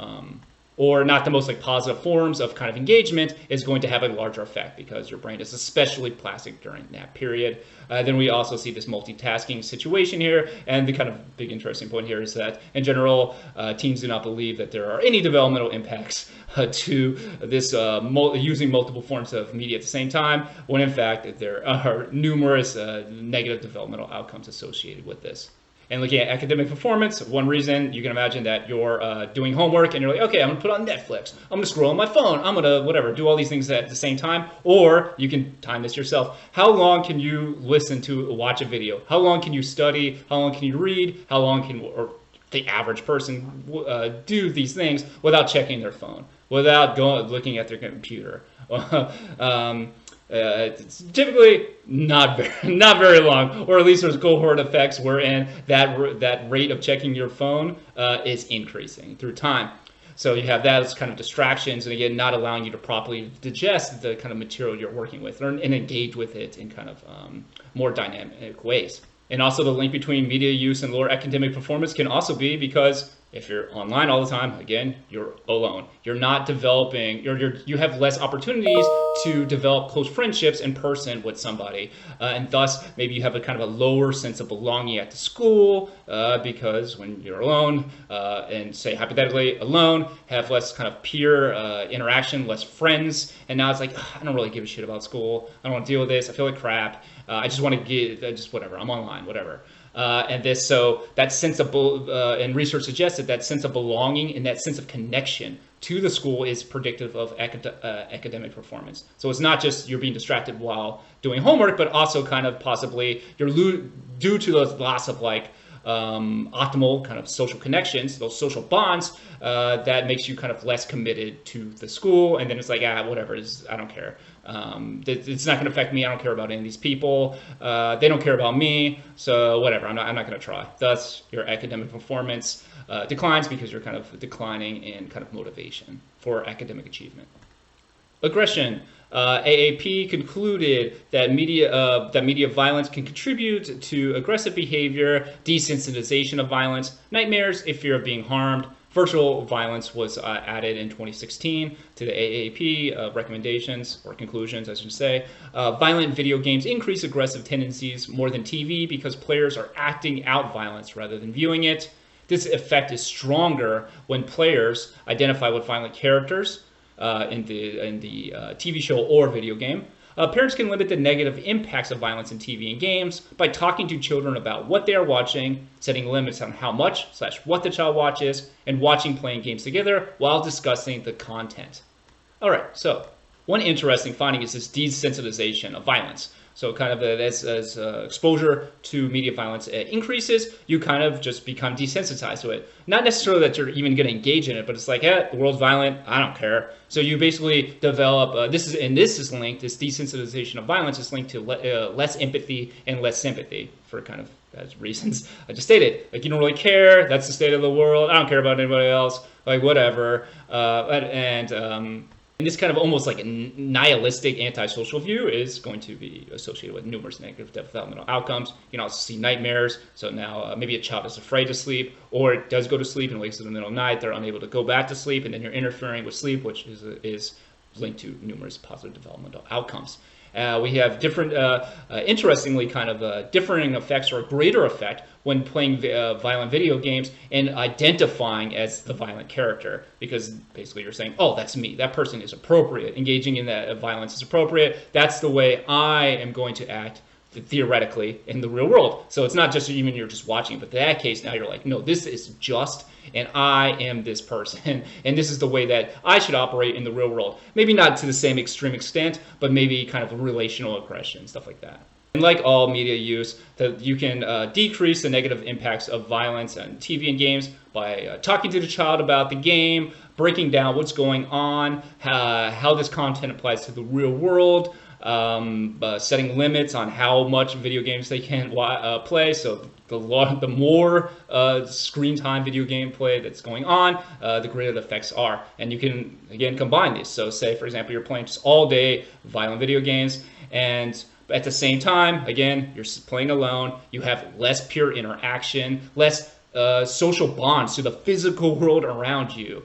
or not the most like positive forms of kind of engagement is going to have a larger effect, because your brain is especially plastic during that period. Then we also see this multitasking situation here, and the kind of big interesting point here is that in general, teens do not believe that there are any developmental impacts to this using multiple forms of media at the same time, when in fact there are numerous negative developmental outcomes associated with this. And looking at academic performance, one reason you can imagine that you're doing homework and you're like, okay, I'm gonna put on Netflix, I'm gonna scroll on my phone, I'm gonna do all these things at the same time. Or you can time this yourself. How long can you watch a video? How long can you study? How long can you read? How long can the average person do these things without checking their phone, without looking at their computer? It's typically not very long, or at least there's cohort effects wherein that rate of checking your phone is increasing through time. So you have that as kind of distractions, and again, not allowing you to properly digest the kind of material you're working with and engage with it in kind of more dynamic ways. And also the link between media use and lower academic performance can also be because if you're online all the time, again, you're alone. You're not developing, you have less opportunities to develop close friendships in person with somebody. And thus, maybe you have a kind of a lower sense of belonging at the school because when you're alone, and say hypothetically alone, have less kind of peer interaction, less friends. And now it's like, I don't really give a shit about school. I don't want to deal with this. I feel like crap. I just want to just whatever. I'm online, whatever. So that sense of, and research suggests that sense of belonging and that sense of connection to the school is predictive of academic performance. So it's not just you're being distracted while doing homework, but also kind of possibly you're due to those loss of like optimal kind of social connections, those social bonds, that makes you kind of less committed to the school. And then it's like, whatever, I don't care. It's not going to affect me. I don't care about any of these people. They don't care about me. So whatever, I'm not going to try. Thus, your academic performance declines because you're kind of declining in kind of motivation for academic achievement. Aggression. AAP concluded that media violence can contribute to aggressive behavior, desensitization of violence, nightmares, a fear of being harmed. Virtual violence was added in 2016 to the AAP recommendations, or conclusions, I should say. Violent video games increase aggressive tendencies more than TV because players are acting out violence rather than viewing it. This effect is stronger when players identify with violent characters in the TV show or video game. Parents can limit the negative impacts of violence in TV and games by talking to children about what they are watching, setting limits on how much / what the child watches, and playing games together while discussing the content. All right, so One interesting finding is this desensitization of violence. So kind of as exposure to media violence increases, you kind of just become desensitized to it. Not necessarily that you're even going to engage in it, but it's like, the world's violent, I don't care. So you basically develop, this is linked, this desensitization of violence is linked to less empathy and less sympathy for kind of as reasons I just stated. Like, you don't really care, that's the state of the world, I don't care about anybody else, like whatever. And this kind of almost like a nihilistic antisocial view is going to be associated with numerous negative developmental outcomes. You can also see nightmares. So now maybe a child is afraid to sleep, or it does go to sleep and wakes in the middle of the night. They're unable to go back to sleep, and then you're interfering with sleep, which is linked to numerous positive developmental outcomes. We have different, interestingly, kind of differing effects or a greater effect when playing violent video games and identifying as the violent character, because basically you're saying, oh, that's me. That person is appropriate. Engaging in that violence is appropriate. That's the way I am going to act theoretically in the real world. So it's not just even you're just watching, but in that case now you're like, no, this is just, and I am this person, and this is the way that I should operate in the real world. Maybe not to the same extreme extent, but maybe kind of relational aggression, stuff like that. And like all media use, that you can decrease the negative impacts of violence on TV and games by talking to the child about the game, breaking down what's going on, how this content applies to the real world, setting limits on how much video games they can play. So the more screen time video game play that's going on, the greater the effects are. And you can, again, combine these. So say, for example, you're playing just all day violent video games, and at the same time, again, you're playing alone, you have less pure interaction, less social bonds to the physical world around you,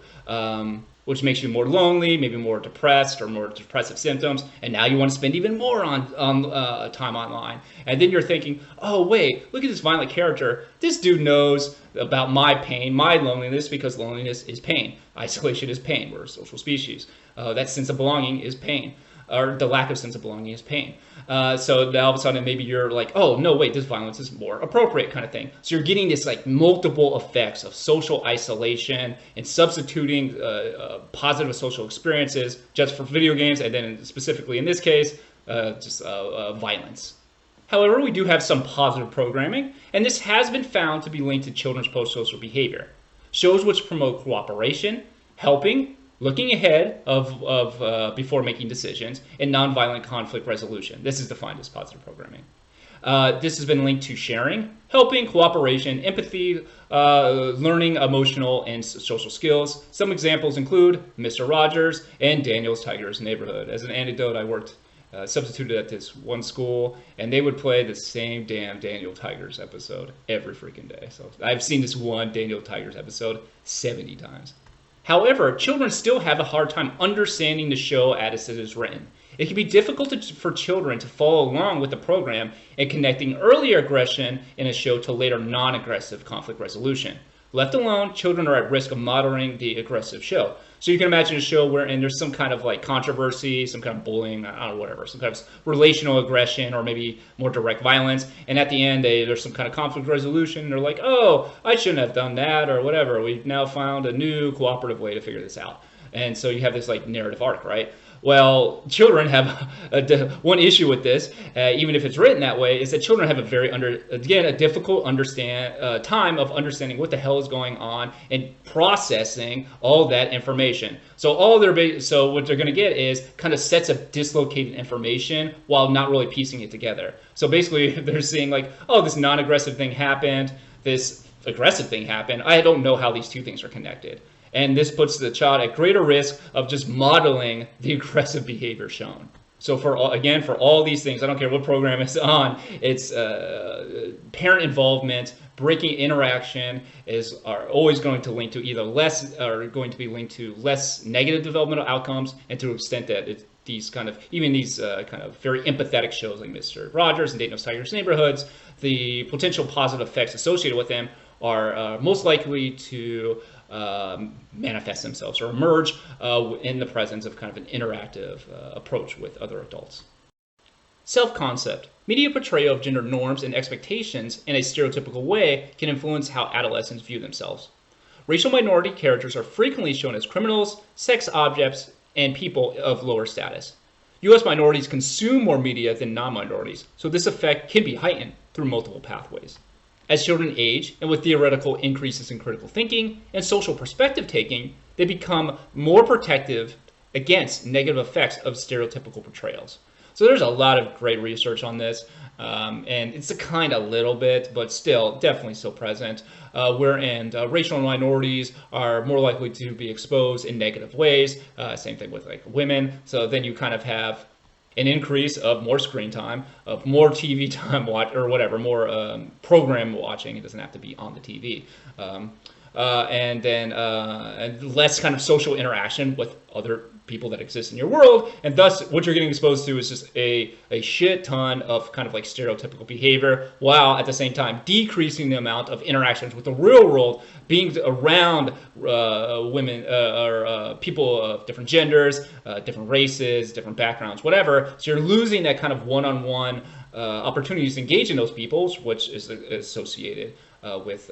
which makes you more lonely, maybe more depressed or more depressive symptoms, and now you want to spend even more on time online. And then you're thinking, oh wait, look at this violent character. This dude knows about my pain, my loneliness, because loneliness is pain. Isolation is pain. We're a social species. That sense of belonging is pain, or the lack of sense of belonging is pain. So now all of a sudden maybe you're like, oh no, wait, this violence is more appropriate, kind of thing. So you're getting this like multiple effects of social isolation and substituting positive social experiences just for video games, and then specifically in this case, just violence. However, we do have some positive programming, and this has been found to be linked to children's post-social behavior. Shows which promote cooperation, helping, looking ahead before making decisions, and nonviolent conflict resolution. This is defined as positive programming. This has been linked to sharing, helping, cooperation, empathy, learning emotional and social skills. Some examples include Mr. Rogers and Daniel's Tiger's Neighborhood. As an anecdote, I worked substituted at this one school, and they would play the same damn Daniel Tigers episode every freaking day. So I've seen this one Daniel Tigers episode 70 times. However, children still have a hard time understanding the show as it is written. It can be difficult for children to follow along with the program and connecting earlier aggression in a show to later non-aggressive conflict resolution. Left alone, children are at risk of moderating the aggressive show. So you can imagine a show wherein there's some kind of like controversy, some kind of bullying, I don't know, whatever, some kind of relational aggression or maybe more direct violence. And at the end, there's some kind of conflict resolution. They're like, oh, I shouldn't have done that or whatever. We've now found a new cooperative way to figure this out. And so you have this like narrative arc, right? Well, children have one issue with this, even if it's written that way, is that children have a difficult time of understanding what the hell is going on and processing all that information. So what they're going to get is kind of sets of dislocated information while not really piecing it together. So basically, they're seeing like, oh, this non-aggressive thing happened, this aggressive thing happened. I don't know how these two things are connected. And this puts the child at greater risk of just modeling the aggressive behavior shown. So for all these things, I don't care what program it's on, it's parent involvement, breaking interaction are always going to link to either less negative developmental outcomes, and to an extent that these kind of very empathetic shows like Mr. Rogers and Daniel's Tiger's Neighborhoods, the potential positive effects associated with them are most likely to manifest themselves or emerge in the presence of kind of an interactive approach with other adults. Self-concept. Media portrayal of gender norms and expectations in a stereotypical way can influence how adolescents view themselves. Racial minority characters are frequently shown as criminals, sex objects, and people of lower status. U.S. minorities consume more media than non-minorities, so this effect can be heightened through multiple pathways. As children age, and with theoretical increases in critical thinking and social perspective taking, they become more protective against negative effects of stereotypical portrayals. So there's a lot of great research on this, and it's a kind of little bit, but still definitely still present, wherein racial minorities are more likely to be exposed in negative ways. Same thing with like women. So then you kind of have an increase of more screen time, of more TV time watch or whatever, more program watching. It doesn't have to be on the TV. And then less kind of social interaction with other people that exist in your world, and thus what you're getting exposed to is just a shit ton of kind of like stereotypical behavior, while at the same time decreasing the amount of interactions with the real world, being around women or people of different genders, different races, different backgrounds, whatever. So you're losing that kind of one-on-one opportunities to engage in those peoples, which is associated with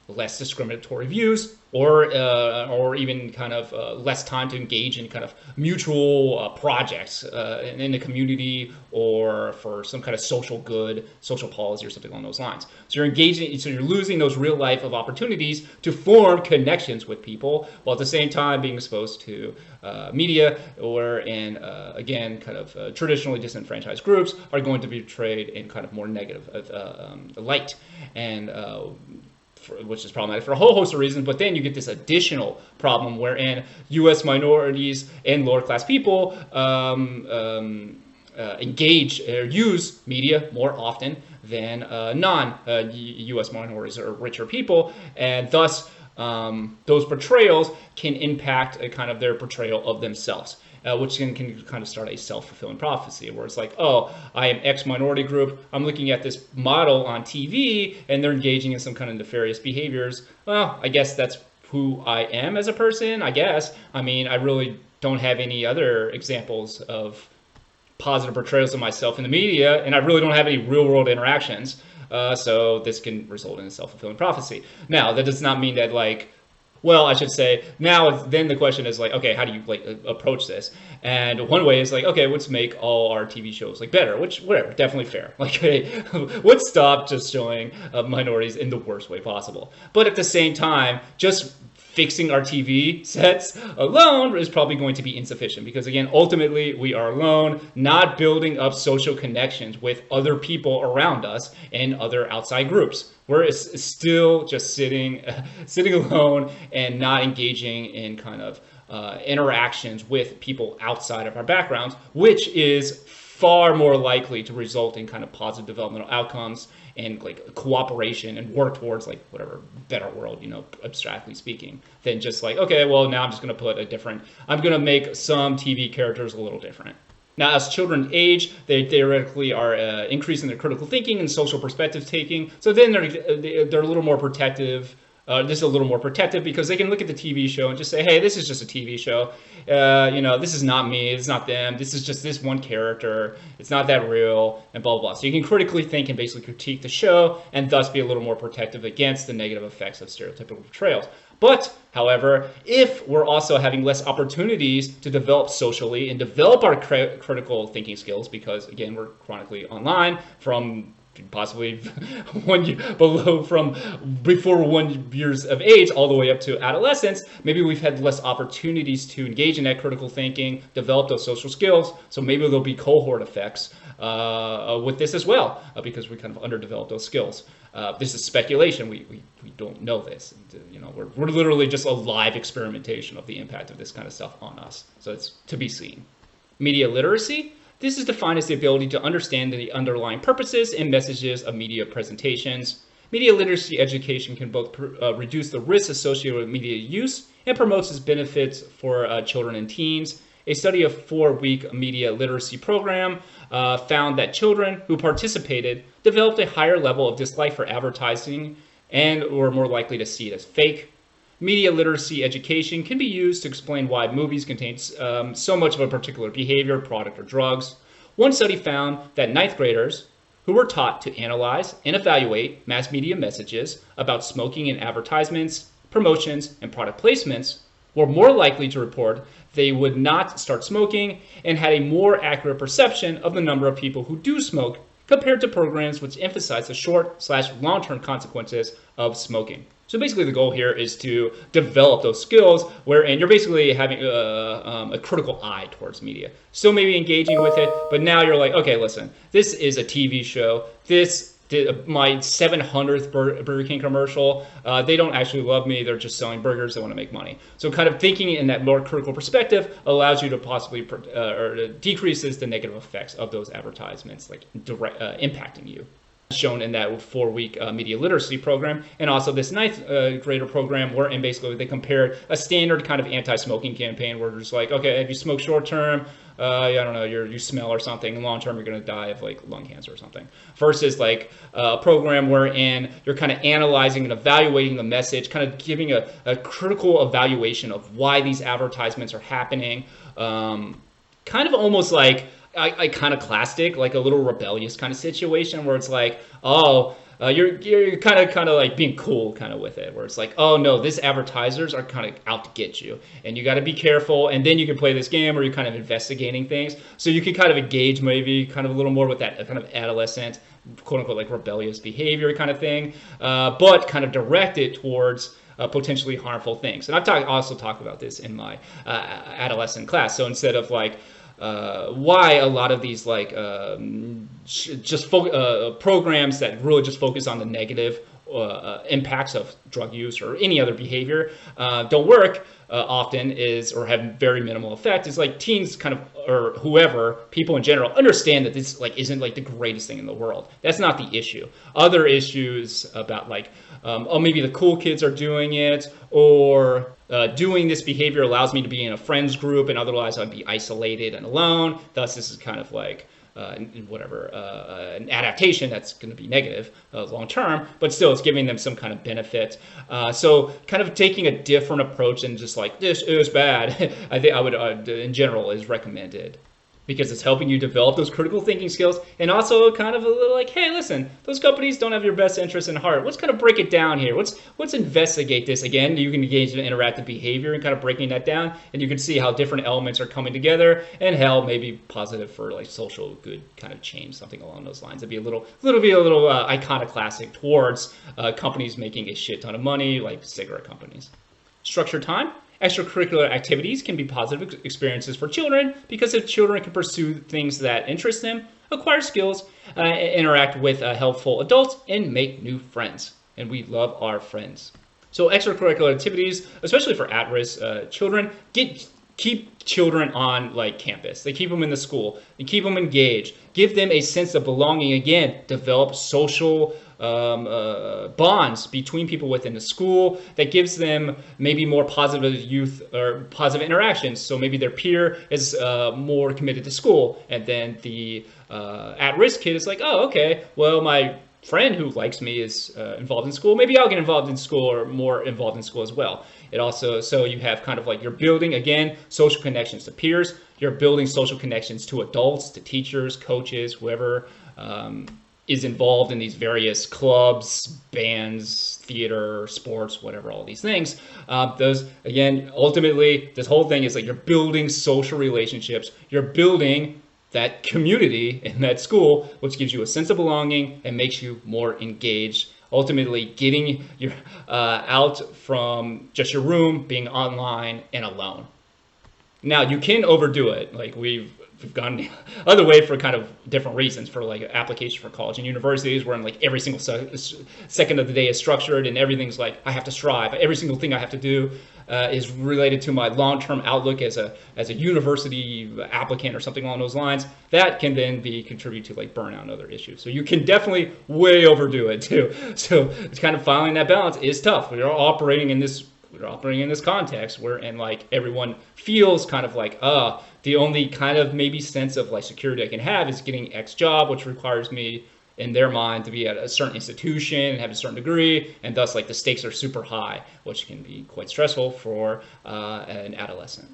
less discriminatory views, or even kind of less time to engage in kind of mutual projects in the community, or for some kind of social good, social policy, or something along those lines. So you're engaging, so you're losing those real life of opportunities to form connections with people, while at the same time being exposed to media, or in again kind of traditionally disenfranchised groups are going to be portrayed in kind of more negative light, and which is problematic for a whole host of reasons. But then you get this additional problem wherein U.S. minorities and lower class people engage or use media more often than non-U.S. minorities or richer people, and thus those portrayals can impact kind of their portrayal of themselves. Which can kind of start a self-fulfilling prophecy, where it's like, oh, I am X minority group, I'm looking at this model on TV, and they're engaging in some kind of nefarious behaviors. Well, I guess that's who I am as a person, I guess. I mean, I really don't have any other examples of positive portrayals of myself in the media, and I really don't have any real-world interactions. So this can result in a self-fulfilling prophecy. Now, that does not mean that, like, well, I should say, now then the question is like, okay, how do you like approach this? And one way is like, okay, let's make all our TV shows like better, which whatever, definitely fair. Like, hey, let's stop just showing minorities in the worst way possible. But at the same time, just fixing our TV sets alone is probably going to be insufficient, because again, ultimately we are alone, not building up social connections with other people around us and other outside groups. We're still just sitting alone and not engaging in kind of interactions with people outside of our backgrounds, which is far more likely to result in kind of positive developmental outcomes and like cooperation and work towards like whatever better world, you know, abstractly speaking, than just like, okay, well, now I'm just going to put I'm going to make some TV characters a little different. Now, as children age, they theoretically are increasing their critical thinking and social perspective taking. So then they're a little more protective. This is a little more protective because they can look at the TV show and just say, hey, this is just a TV show. You know, this is not me. It's not them. This is just this one character. It's not that real, and blah, blah, blah. So you can critically think and basically critique the show and thus be a little more protective against the negative effects of stereotypical portrayals. But, however, if we're also having less opportunities to develop socially and develop our critical thinking skills, because, again, we're chronically online from possibly from before 1 year of age all the way up to adolescence, maybe we've had less opportunities to engage in that critical thinking, develop those social skills. So maybe there'll be cohort effects with this as well, because we kind of underdeveloped those skills. This is speculation. We don't know this. You know, we're literally just a live experimentation of the impact of this kind of stuff on us. So it's to be seen. Media literacy. This is defined as the ability to understand the underlying purposes and messages of media presentations. Media literacy education can both reduce the risks associated with media use and promotes its benefits for children and teens. A study of 4-week media literacy program found that children who participated developed a higher level of dislike for advertising and were more likely to see it as fake. Media literacy education can be used to explain why movies contain so much of a particular behavior, product, or drugs. One study found that 9th graders who were taught to analyze and evaluate mass media messages about smoking in advertisements, promotions, and product placements were more likely to report they would not start smoking and had a more accurate perception of the number of people who do smoke compared to programs which emphasize the short/long-term consequences of smoking. So basically the goal here is to develop those skills wherein you're basically having a critical eye towards media. Still maybe engaging with it, but now you're like, okay, listen, this is a TV show. My 700th Burger King commercial, they don't actually love me. They're just selling burgers. They want to make money. So kind of thinking in that more critical perspective allows you to possibly or decreases the negative effects of those advertisements, like impacting you. Shown in that 4-week media literacy program, and also this 9th grader program wherein basically they compared a standard kind of anti-smoking campaign where it's like, okay, if you smoke short term, I don't know, you smell or something, and long term you're going to die of like lung cancer or something, versus like a program wherein you're kind of analyzing and evaluating the message, kind of giving a critical evaluation of why these advertisements are happening, kind of almost like I kind of classic, like a little rebellious kind of situation where it's like, oh, you're kind of like being cool kind of with it, where it's like, oh no, these advertisers are kind of out to get you, and you got to be careful. And then you can play this game where you're kind of investigating things, so you can kind of engage maybe kind of a little more with that kind of adolescent, quote unquote, like rebellious behavior kind of thing, but kind of direct it towards potentially harmful things. And I've also talked about this in my adolescent class. So instead of like why a lot of these like programs that really just focus on the negative impacts of drug use or any other behavior don't work often is, or have very minimal effect, is like teens kind of, or whoever, people in general, understand that this like isn't like the greatest thing in the world. That's not the issue. Other issues about like, oh, maybe the cool kids are doing it, or doing this behavior allows me to be in a friends group, and otherwise I'd be isolated and alone. Thus, this is kind of like an adaptation that's going to be negative long term, but still it's giving them some kind of benefit. So kind of taking a different approach and just like, this is bad, I think I would, in general, is recommended, because it's helping you develop those critical thinking skills, and also kind of a little like, hey, listen, those companies don't have your best interest in heart. Let's kind of break it down here. Let's investigate this. Again, you can engage in interactive behavior and kind of breaking that down, and you can see how different elements are coming together and how maybe positive for like social good kind of change, something along those lines. It'd be a little iconoclastic towards companies making a shit ton of money, like cigarette companies. Structured time. Extracurricular activities can be positive experiences for children because if children can pursue things that interest them, acquire skills, interact with helpful adults, and make new friends. And we love our friends. So extracurricular activities, especially for at-risk children, keep children on like campus. They keep them in the school. They keep them engaged. Give them a sense of belonging. Again, develop social bonds between people within the school that gives them maybe more positive youth or positive interactions. So maybe their peer is more committed to school, and then the at-risk kid is like, oh, okay, well, my friend who likes me is involved in school. Maybe I'll get involved in school, or more involved in school as well. It also, so you have kind of like, you're building, again, social connections to peers. You're building social connections to adults, to teachers, coaches, whoever is involved in these various clubs, bands, theater, sports, whatever, all these things. Those, again, ultimately, this whole thing is like you're building social relationships. You're building that community in that school, which gives you a sense of belonging and makes you more engaged. Ultimately, getting you out from just your room, being online and alone. Now, you can overdo it. Like we've gone the other way for kind of different reasons, for like application for college and universities, where like every single second of the day is structured and everything's like, I have to strive. Every single thing I have to do is related to my long-term outlook as a university applicant or something along those lines. That can then contribute to like burnout and other issues. So you can definitely way overdo it too. So it's kind of finding that balance is tough. We're operating in this context where, and like everyone feels kind of like, the only kind of maybe sense of like security I can have is getting X job, which requires me in their mind to be at a certain institution and have a certain degree, and thus like the stakes are super high, which can be quite stressful for an adolescent.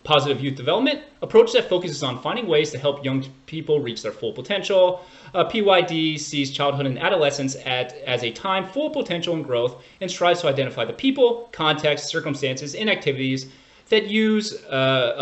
Positive youth development, approach that focuses on finding ways to help young people reach their full potential. PYD sees childhood and adolescence as a time full of potential and growth and strives to identify the people, context, circumstances, and activities that use that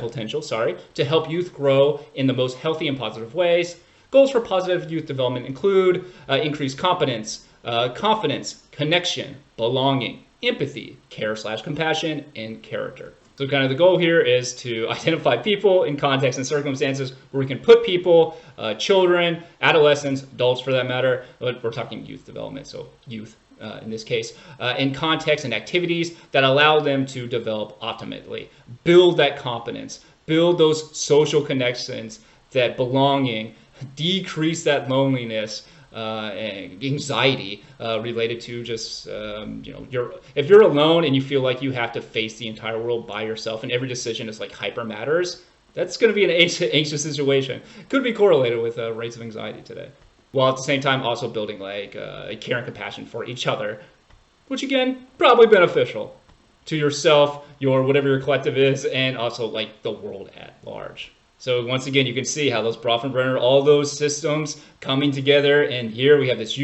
potential, to help youth grow in the most healthy and positive ways. Goals for positive youth development include increased competence, confidence, connection, belonging, empathy, care/compassion, and character. So kind of the goal here is to identify people in context and circumstances where we can put people, children, adolescents, adults for that matter, but we're talking youth development, so youth in this case, in context and activities that allow them to develop optimally, build that competence, build those social connections, that belonging, decrease that loneliness, anxiety related to just if you're alone and you feel like you have to face the entire world by yourself and every decision is like hyper matters, that's going to be an anxious situation. Could be correlated with rates of anxiety today, while at the same time also building like care and compassion for each other, which again probably beneficial to yourself, your whatever your collective is, and also like the world at large. So once again, you can see how those Bronfenbrenner, all those systems coming together, and here we have this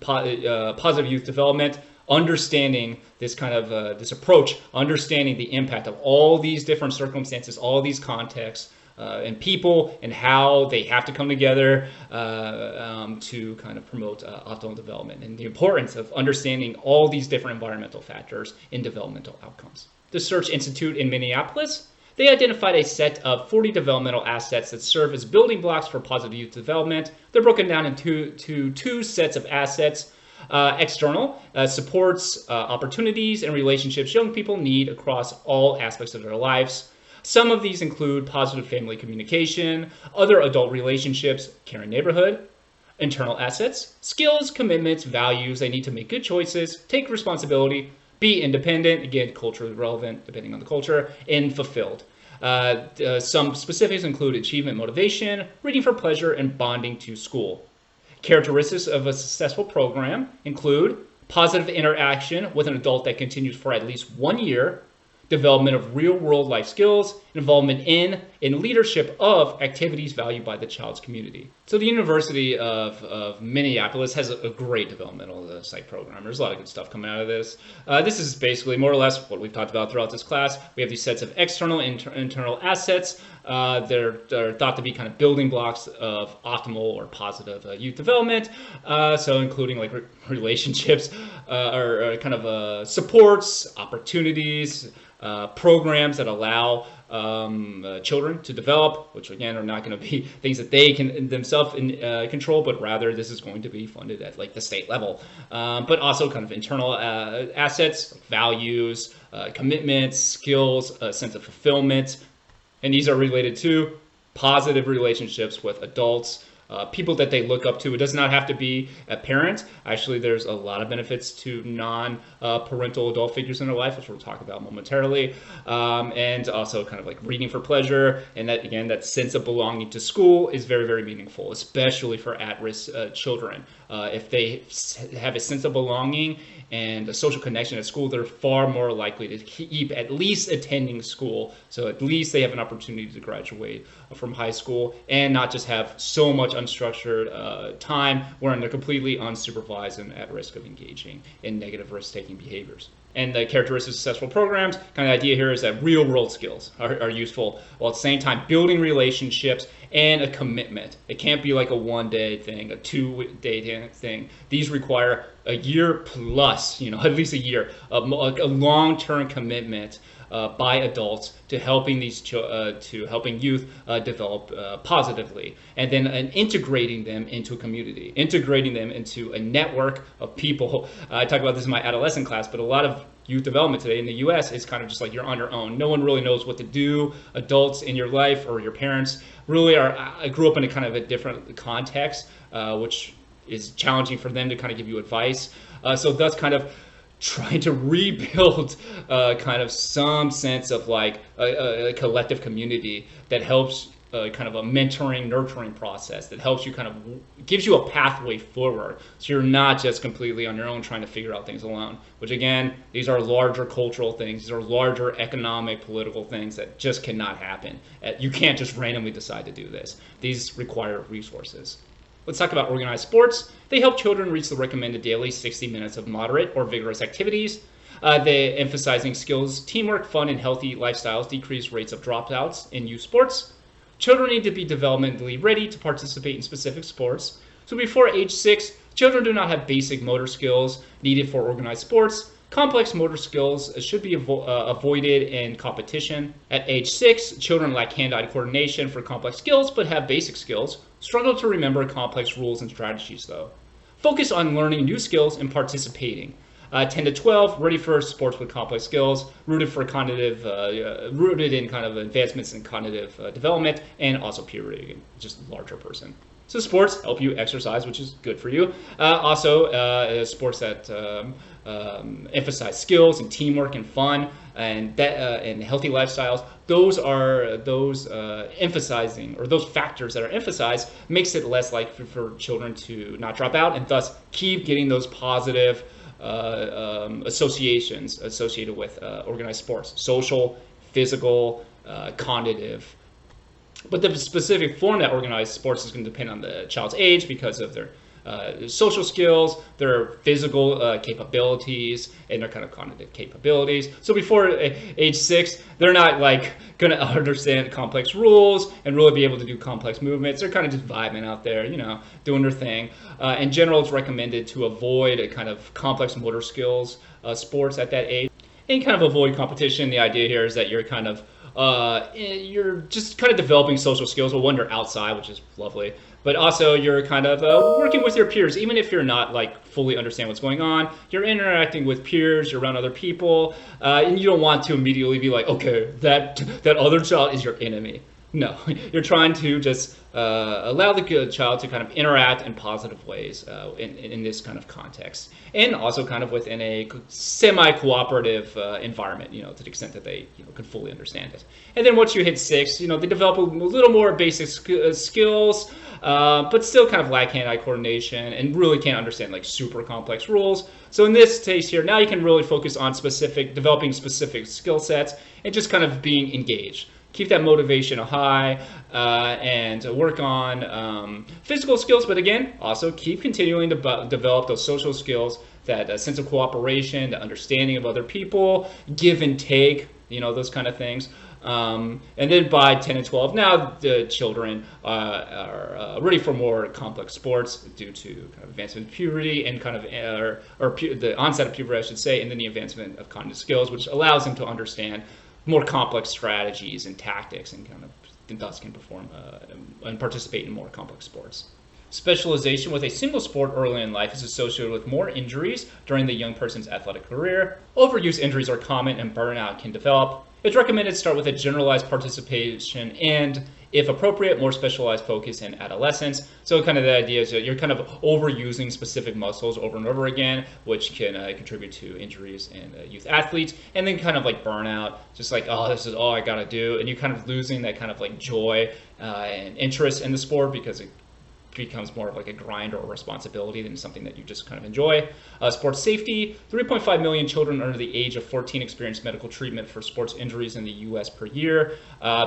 positive youth development, understanding this kind of this approach, understanding the impact of all these different circumstances, all these contexts, and people, and how they have to come together to kind of promote optimal development, and the importance of understanding all these different environmental factors in developmental outcomes. The Search Institute in Minneapolis, they identified a set of 40 developmental assets that serve as building blocks for positive youth development. They're broken down into two sets of assets. External supports opportunities and relationships young people need across all aspects of their lives. Some of these include positive family communication, other adult relationships, caring neighborhood. Internal assets, skills, commitments, values. They need to make good choices, take responsibility, be independent, again, culturally relevant, depending on the culture, and fulfilled. Some specifics include achievement motivation, reading for pleasure, and bonding to school. Characteristics of a successful program include positive interaction with an adult that continues for at least 1 year, development of real-world life skills, involvement in and leadership of activities valued by the child's community. So the University of Minneapolis has a great developmental psych program. There's a lot of good stuff coming out of this. This is basically more or less what we've talked about throughout this class. We have these sets of external and internal assets. They're thought to be kind of building blocks of optimal or positive youth development. So including like relationships or kind of supports, opportunities, programs that allow children to develop, which again are not going to be things that they can themselves control, but rather this is going to be funded at like the state level. But also kind of internal assets, values, commitments, skills, a sense of fulfillment, and these are related to positive relationships with adults, people that they look up to. It does not have to be a parent. Actually, there's a lot of benefits to non-parental adult figures in their life, which we'll talk about momentarily. And also kind of like reading for pleasure. And that, again, that sense of belonging to school is very, very meaningful, especially for at-risk children. If they have a sense of belonging and a social connection at school, they're far more likely to keep at least attending school. So at least they have an opportunity to graduate from high school and not just have so much unstructured time wherein they're completely unsupervised and at risk of engaging in negative risk-taking behaviors. And the characteristics of successful programs, kind of idea here is that real world skills are useful, while at the same time building relationships and a commitment. It can't be like a 1-day thing, a 2-day thing. These require a year plus, at least a year, a long-term commitment by adults to helping helping youth develop positively, and then integrating them into a community, integrating them into a network of people. I talk about this in my adolescent class, but a lot of youth development today in the US is kind of just like you're on your own. No one really knows what to do. Adults in your life or your parents really are. I grew up in a kind of a different context, which is challenging for them to kind of give you advice. So that's kind of trying to rebuild kind of some sense of like a collective community that helps kind of a mentoring, nurturing process that helps you gives you a pathway forward. So you're not just completely on your own trying to figure out things alone, which again, these are larger cultural things. These are larger economic, political things that just cannot happen. You can't just randomly decide to do this. These require resources. Let's talk about organized sports. They help children reach the recommended daily 60 minutes of moderate or vigorous activities. They emphasizing skills, teamwork, fun, and healthy lifestyles decrease rates of dropouts in youth sports. Children need to be developmentally ready to participate in specific sports. So before age 6, children do not have basic motor skills needed for organized sports. Complex motor skills should be avoided in competition. At age 6, children lack hand-eye coordination for complex skills but have basic skills. Struggle to remember complex rules and strategies though. Focus on learning new skills and participating. 10 to 12, ready for sports with complex skills, rooted in kind of advancements in cognitive development, and also puberty, just larger person. So sports help you exercise, which is good for you. Also, sports that emphasize skills and teamwork and fun and healthy lifestyles. Those emphasizing, or those factors that are emphasized, makes it less likely for children to not drop out and thus keep getting those positive associations associated with organized sports: social, physical, cognitive. But the specific form that organized sports is going to depend on the child's age because of their social skills, their physical capabilities, and their kind of cognitive capabilities. So before age 6, they're not like going to understand complex rules and really be able to do complex movements. They're kind of just vibing out there, doing their thing. In general, it's recommended to avoid a kind of complex motor skills sports at that age and kind of avoid competition. The idea here is that you're just kind of developing social skills. Well, one, you're outside, which is lovely, but also you're kind of working with your peers, even if you're not like fully understand what's going on. You're interacting with peers, you're around other people, and you don't want to immediately be like, okay, that other child is your enemy. No, you're trying to just allow the child to kind of interact in positive ways in this kind of context, and also kind of within a semi-cooperative environment, to the extent that they can fully understand it. And then once you hit 6, they develop a little more basic skills, but still kind of lack hand-eye coordination and really can't understand like super complex rules. So in this case here, now you can really focus on developing specific skill sets and just kind of being engaged. Keep that motivation high and work on physical skills, but again, also keep continuing to develop those social skills, that sense of cooperation, the understanding of other people, give and take, those kind of things. And then by 10 and 12, now the children are ready for more complex sports due to kind of advancement of puberty and kind of the onset of puberty, I should say, and then the advancement of cognitive skills, which allows them to understand more complex strategies and tactics and thus can perform and participate in more complex sports. Specialization with a single sport early in life is associated with more injuries during the young person's athletic career. Overuse injuries are common and burnout can develop. It's recommended to start with a generalized participation and, if appropriate, more specialized focus in adolescence. So kind of the idea is that you're kind of overusing specific muscles over and over again, which can contribute to injuries in youth athletes, and then kind of like burnout, just like, oh, this is all I gotta do, and you're kind of losing that kind of like joy and interest in the sport because it becomes more of like a grind or a responsibility than something that you just kind of enjoy. Sports safety: 3.5 million children under the age of 14 experience medical treatment for sports injuries in the U.S. per year.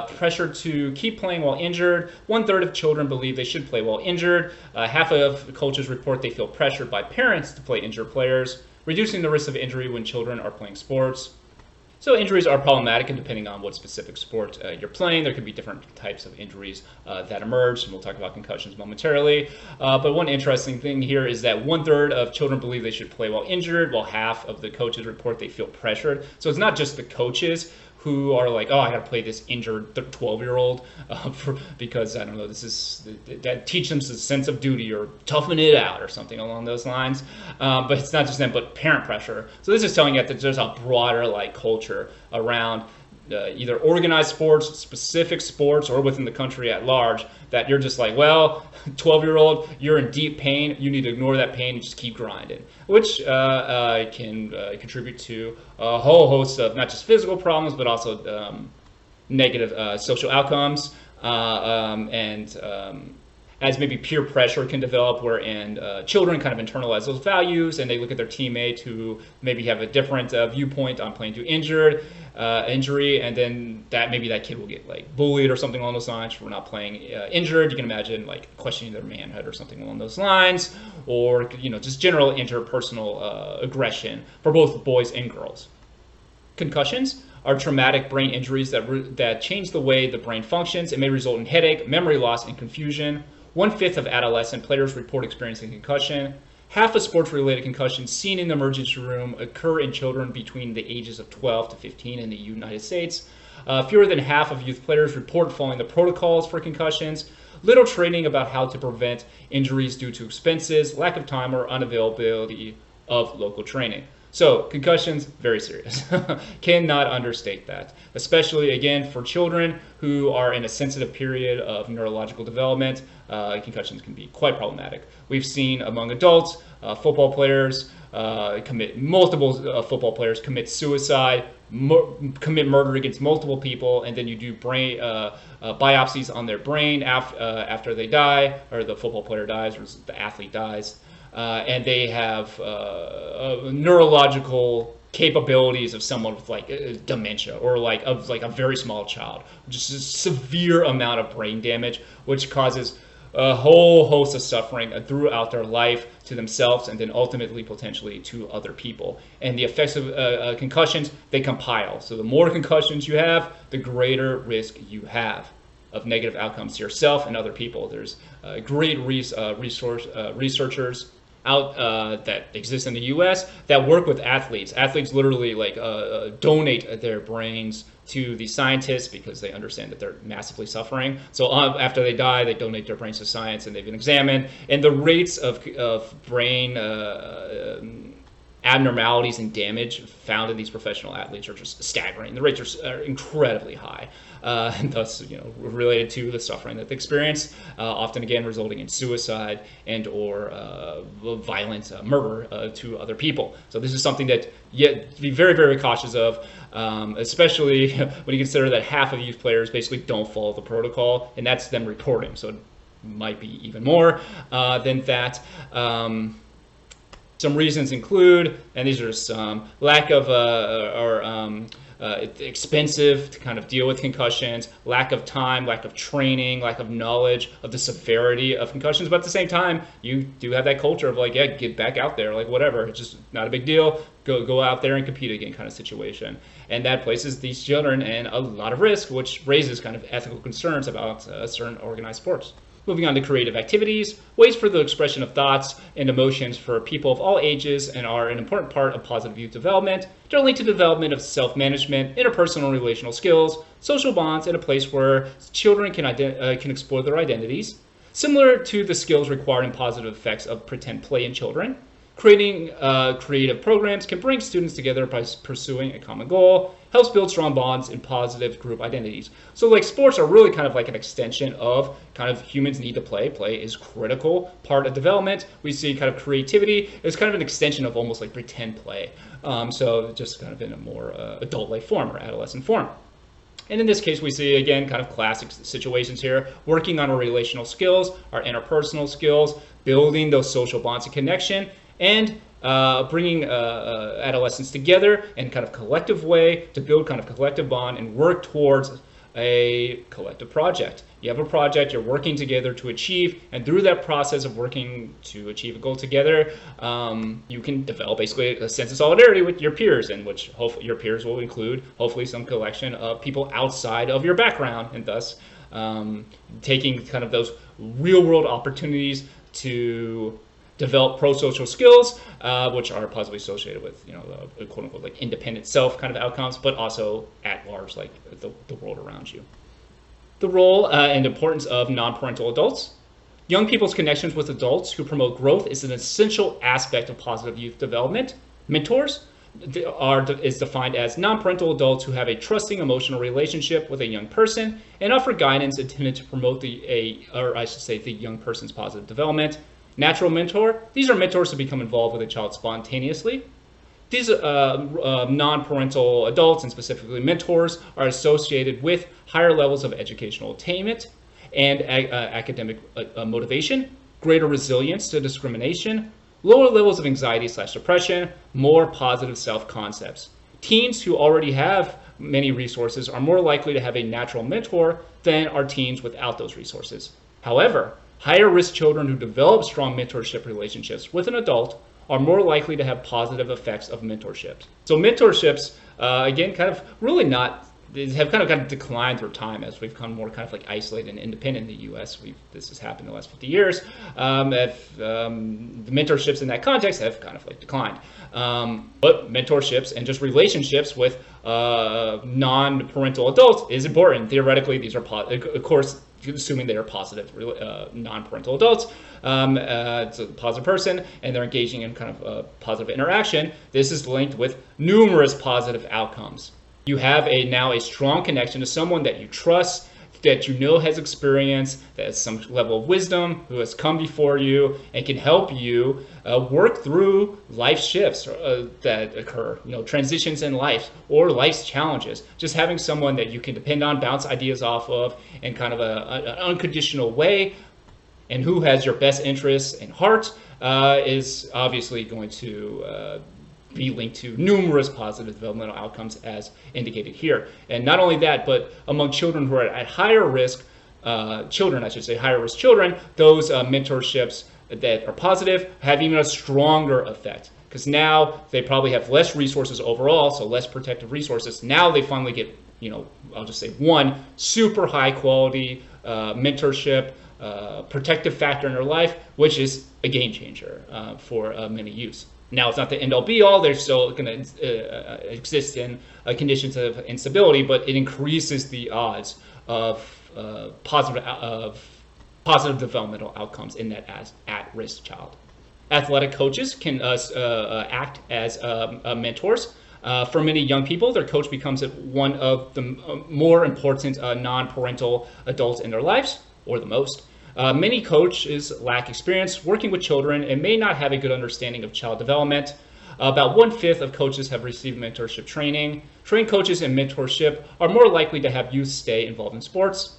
Pressure to keep playing while injured: 1/3 of children believe they should play while injured. Half of coaches report they feel pressured by parents to play injured players. Reducing the risk of injury when children are playing sports. So injuries are problematic, and depending on what specific sport you're playing, there could be different types of injuries that emerge, and we'll talk about concussions momentarily. But one interesting thing here is that 1/3 of children believe they should play while injured, while half of the coaches report they feel pressured. So it's not just the coaches who are like, oh, I got to play this injured 12-year-old because, I don't know, that teach them a sense of duty or toughen it out or something along those lines. But it's not just them, but parent pressure. So this is telling you that there's a broader like culture around either organized sports, specific sports, or within the country at large, that you're just like, well, 12-year-old, you're in deep pain, you need to ignore that pain and just keep grinding, which can contribute to a whole host of not just physical problems, but also negative social outcomes. As maybe peer pressure can develop, wherein children kind of internalize those values and they look at their teammate who maybe have a different viewpoint on playing to injury, and then that kid will get like bullied or something along those lines for not playing injured. You can imagine like questioning their manhood or something along those lines, or just general interpersonal aggression for both boys and girls. Concussions are traumatic brain injuries that change the way the brain functions and may result in headache, memory loss, and confusion. 1/5 of adolescent players report experiencing concussion. Half of sports-related concussions seen in the emergency room occur in children between the ages of 12 to 15 in the United States. Fewer than half of youth players report following the protocols for concussions. Little training about how to prevent injuries due to expenses, lack of time, or unavailability of local training. So concussions, very serious. Cannot understate that. Especially, again, for children who are in a sensitive period of neurological development, concussions can be quite problematic. We've seen among adults, football players multiple football players commit suicide, commit murder against multiple people, and then you do brain biopsies on their brain after they die, or the football player dies, or the athlete dies. And they have neurological capabilities of someone with like dementia, or like a very small child, just a severe amount of brain damage, which causes a whole host of suffering throughout their life to themselves, and then ultimately potentially to other people. And the effects of concussions, they compile. So the more concussions you have, the greater risk you have of negative outcomes to yourself and other people. There's great researchers out that exist in the U.S. that work with athletes. Athletes literally donate their brains to the scientists because they understand that they're massively suffering. So after they die, they donate their brains to science, and they've been examined. And the rates of brain abnormalities and damage found in these professional athletes are just staggering. The rates are incredibly high, and thus related to the suffering that they experience, often again resulting in suicide and or violent murder to other people. So this is something that you have to be very, very cautious of, especially when you consider that half of youth players basically don't follow the protocol, and that's them reporting. So it might be even more than that. Some reasons include, and these are some, lack of it's expensive to kind of deal with concussions, lack of time, lack of training, lack of knowledge of the severity of concussions. But at the same time, you do have that culture of like, yeah, get back out there, like whatever, it's just not a big deal. Go out there and compete again kind of situation. And that places these children in a lot of risk, which raises kind of ethical concerns about certain organized sports. Moving on to creative activities, ways for the expression of thoughts and emotions for people of all ages, and are an important part of positive youth development. They're linked to development of self-management, interpersonal and relational skills, social bonds, and a place where children can explore their identities. Similar to the skills required in positive effects of pretend play in children. Creating creative programs can bring students together by pursuing a common goal, helps build strong bonds and positive group identities. So like sports are really kind of like an extension of kind of humans need to play. Play is critical part of development. We see kind of creativity is kind of an extension of almost like pretend play. So just kind of in a more adult-like form or adolescent form. And in this case, we see, again, kind of classic situations here, working on our relational skills, our interpersonal skills, building those social bonds and connection, and bringing adolescents together in kind of collective way to build kind of collective bond and work towards a collective project. You have a project you're working together to achieve, and through that process of working to achieve a goal together, you can develop basically a sense of solidarity with your peers, in which hopefully your peers will include hopefully some collection of people outside of your background, and thus taking kind of those real world opportunities to develop pro-social skills, which are positively associated with, the quote-unquote like independent self kind of outcomes, but also at large, like the world around you. The role and importance of non-parental adults. Young people's connections with adults who promote growth is an essential aspect of positive youth development. Mentors is defined as non-parental adults who have a trusting emotional relationship with a young person and offer guidance intended to promote the young person's positive development. Natural mentor, these are mentors who become involved with a child spontaneously. These non-parental adults, and specifically mentors, are associated with higher levels of educational attainment, and academic motivation, greater resilience to discrimination, lower levels of anxiety/depression, more positive self-concepts. Teens who already have many resources are more likely to have a natural mentor than are teens without those resources. However, higher risk children who develop strong mentorship relationships with an adult are more likely to have positive effects of mentorships. So mentorships, again, kind of really not, have kind of declined through time as we've become more kind of like isolated and independent in the U.S. This has happened in the last 50 years. The mentorships in that context have kind of like declined. But mentorships and just relationships with non-parental adults is important. Theoretically, these are, of course, assuming they are positive non-parental adults, it's a positive person, and they're engaging in kind of positive interaction. This is linked with numerous positive outcomes. You have now a strong connection to someone that you trust, that you know has experience, that has some level of wisdom, who has come before you and can help you work through life shifts that occur, transitions in life or life's challenges. Just having someone that you can depend on, bounce ideas off of in kind of an unconditional way, and who has your best interests in heart is obviously going to be linked to numerous positive developmental outcomes as indicated here. And not only that, but among children who are at higher risk, higher risk children, those mentorships that are positive have even a stronger effect, because now they probably have less resources overall, so less protective resources. Now they finally get, I'll just say one super high quality mentorship, protective factor in their life, which is a game changer for many youths. Now, it's not the end-all be-all. They're still going to exist in conditions of instability, but it increases the odds of positive developmental outcomes in that at-risk child. Athletic coaches can act as mentors. For many young people, their coach becomes one of the more important non-parental adults in their lives, or the most. Many coaches lack experience working with children and may not have a good understanding of child development. About 1/5 of coaches have received mentorship training. Trained coaches in mentorship are more likely to have youth stay involved in sports.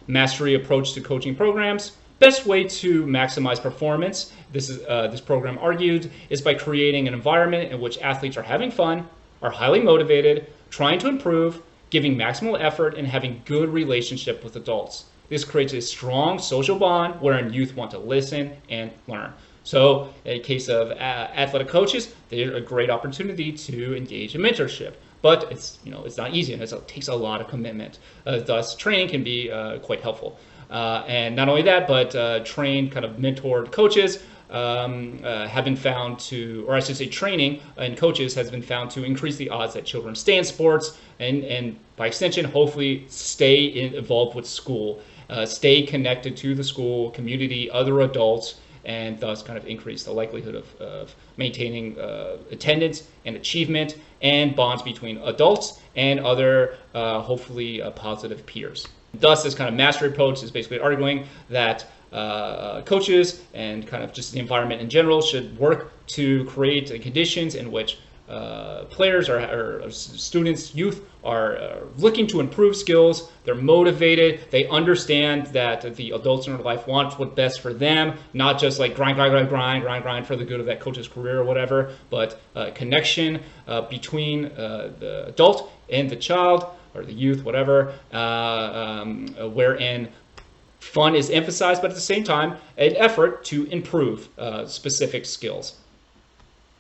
Mastery approach to coaching programs. Best way to maximize performance, this program argued, is by creating an environment in which athletes are having fun, are highly motivated, trying to improve, giving maximal effort, and having good relationship with adults. This creates a strong social bond wherein youth want to listen and learn. So in case of athletic coaches, they're a great opportunity to engage in mentorship. But it's not easy, and it takes a lot of commitment. Thus, training can be quite helpful. And not only that, but trained kind of mentored coaches have been found to, or I should say training and coaches has been found to increase the odds that children stay in sports and by extension, hopefully stay involved with school. Stay connected to the school, community, other adults, and thus kind of increase the likelihood of maintaining attendance and achievement and bonds between adults and other, hopefully, positive peers. Thus, this kind of mastery approach is basically arguing that coaches and kind of just the environment in general should work to create conditions in which players or students, youth are looking to improve skills. They're motivated. They understand that the adults in their life want what's best for them, not just like grind for the good of that coach's career or whatever, but connection between the adult and the child or the youth, whatever, wherein fun is emphasized, but at the same time, an effort to improve specific skills.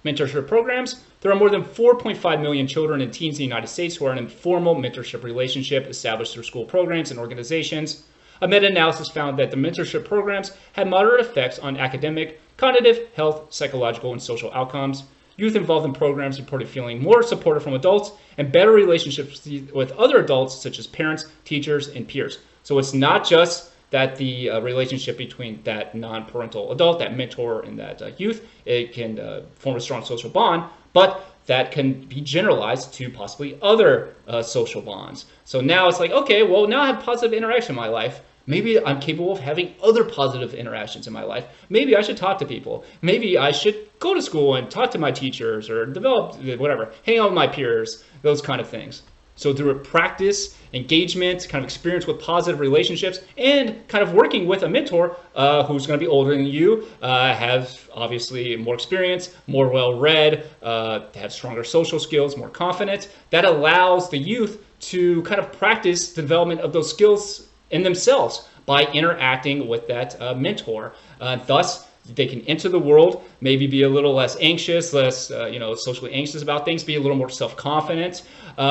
Mentorship programs. There are more than 4.5 million children and teens in the United States who are in an informal mentorship relationship established through school programs and organizations. A meta-analysis found that the mentorship programs had moderate effects on academic, cognitive, health, psychological, and social outcomes. Youth involved in programs reported feeling more supported from adults and better relationships with other adults such as parents, teachers, and peers. So it's not just that the relationship between that non-parental adult, that mentor, and that youth, it can form a strong social bond, but that can be generalized to possibly other social bonds. So now it's like, okay, well, now I have positive interaction in my life. Maybe I'm capable of having other positive interactions in my life. Maybe I should talk to people. Maybe I should go to school and talk to my teachers or develop whatever, hang out with my peers, those kind of things. So through practice, engagement, kind of experience with positive relationships, and kind of working with a mentor who's going to be older than you, have obviously more experience, more well-read, have stronger social skills, more confident, that allows the youth to kind of practice the development of those skills in themselves by interacting with that mentor. Thus, they can enter the world, maybe be a little less anxious, less socially anxious about things, be a little more self-confident,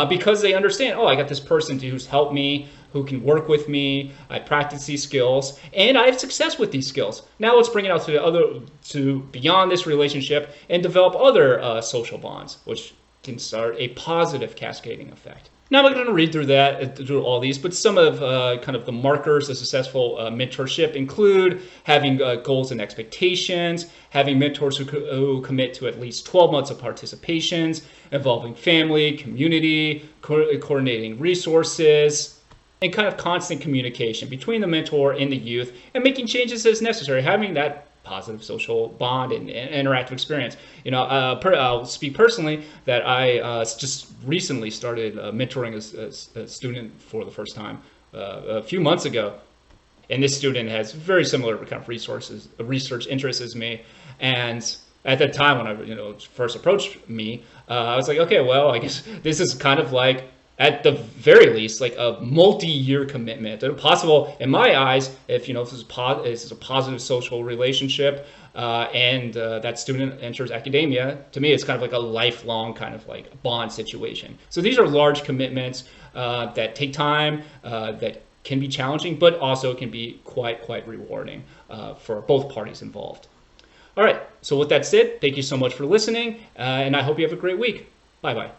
because they understand, oh, I got this person who's helped me, who can work with me, I practice these skills, and I have success with these skills. Now let's bring it out to beyond this relationship and develop other social bonds, which can start a positive cascading effect. Now I'm not going to read through all these, but some of kind of the markers of successful mentorship include having goals and expectations, having mentors who commit to at least 12 months of participations, involving family, community, coordinating resources, and kind of constant communication between the mentor and the youth, and making changes as necessary, having that positive social bond and interactive experience. I'll speak personally that I just recently started mentoring a student for the first time a few months ago. And this student has very similar kind of research interests as me. And at that time when I first approached me, I was like, okay, well, I guess this is kind of like, at the very least, like a multi-year commitment. Possible, in my eyes, if this is a positive social relationship, and that student enters academia, to me, it's kind of like a lifelong kind of like bond situation. So these are large commitments that take time, that can be challenging, but also can be quite rewarding for both parties involved. All right. So with that said, thank you so much for listening, and I hope you have a great week. Bye-bye.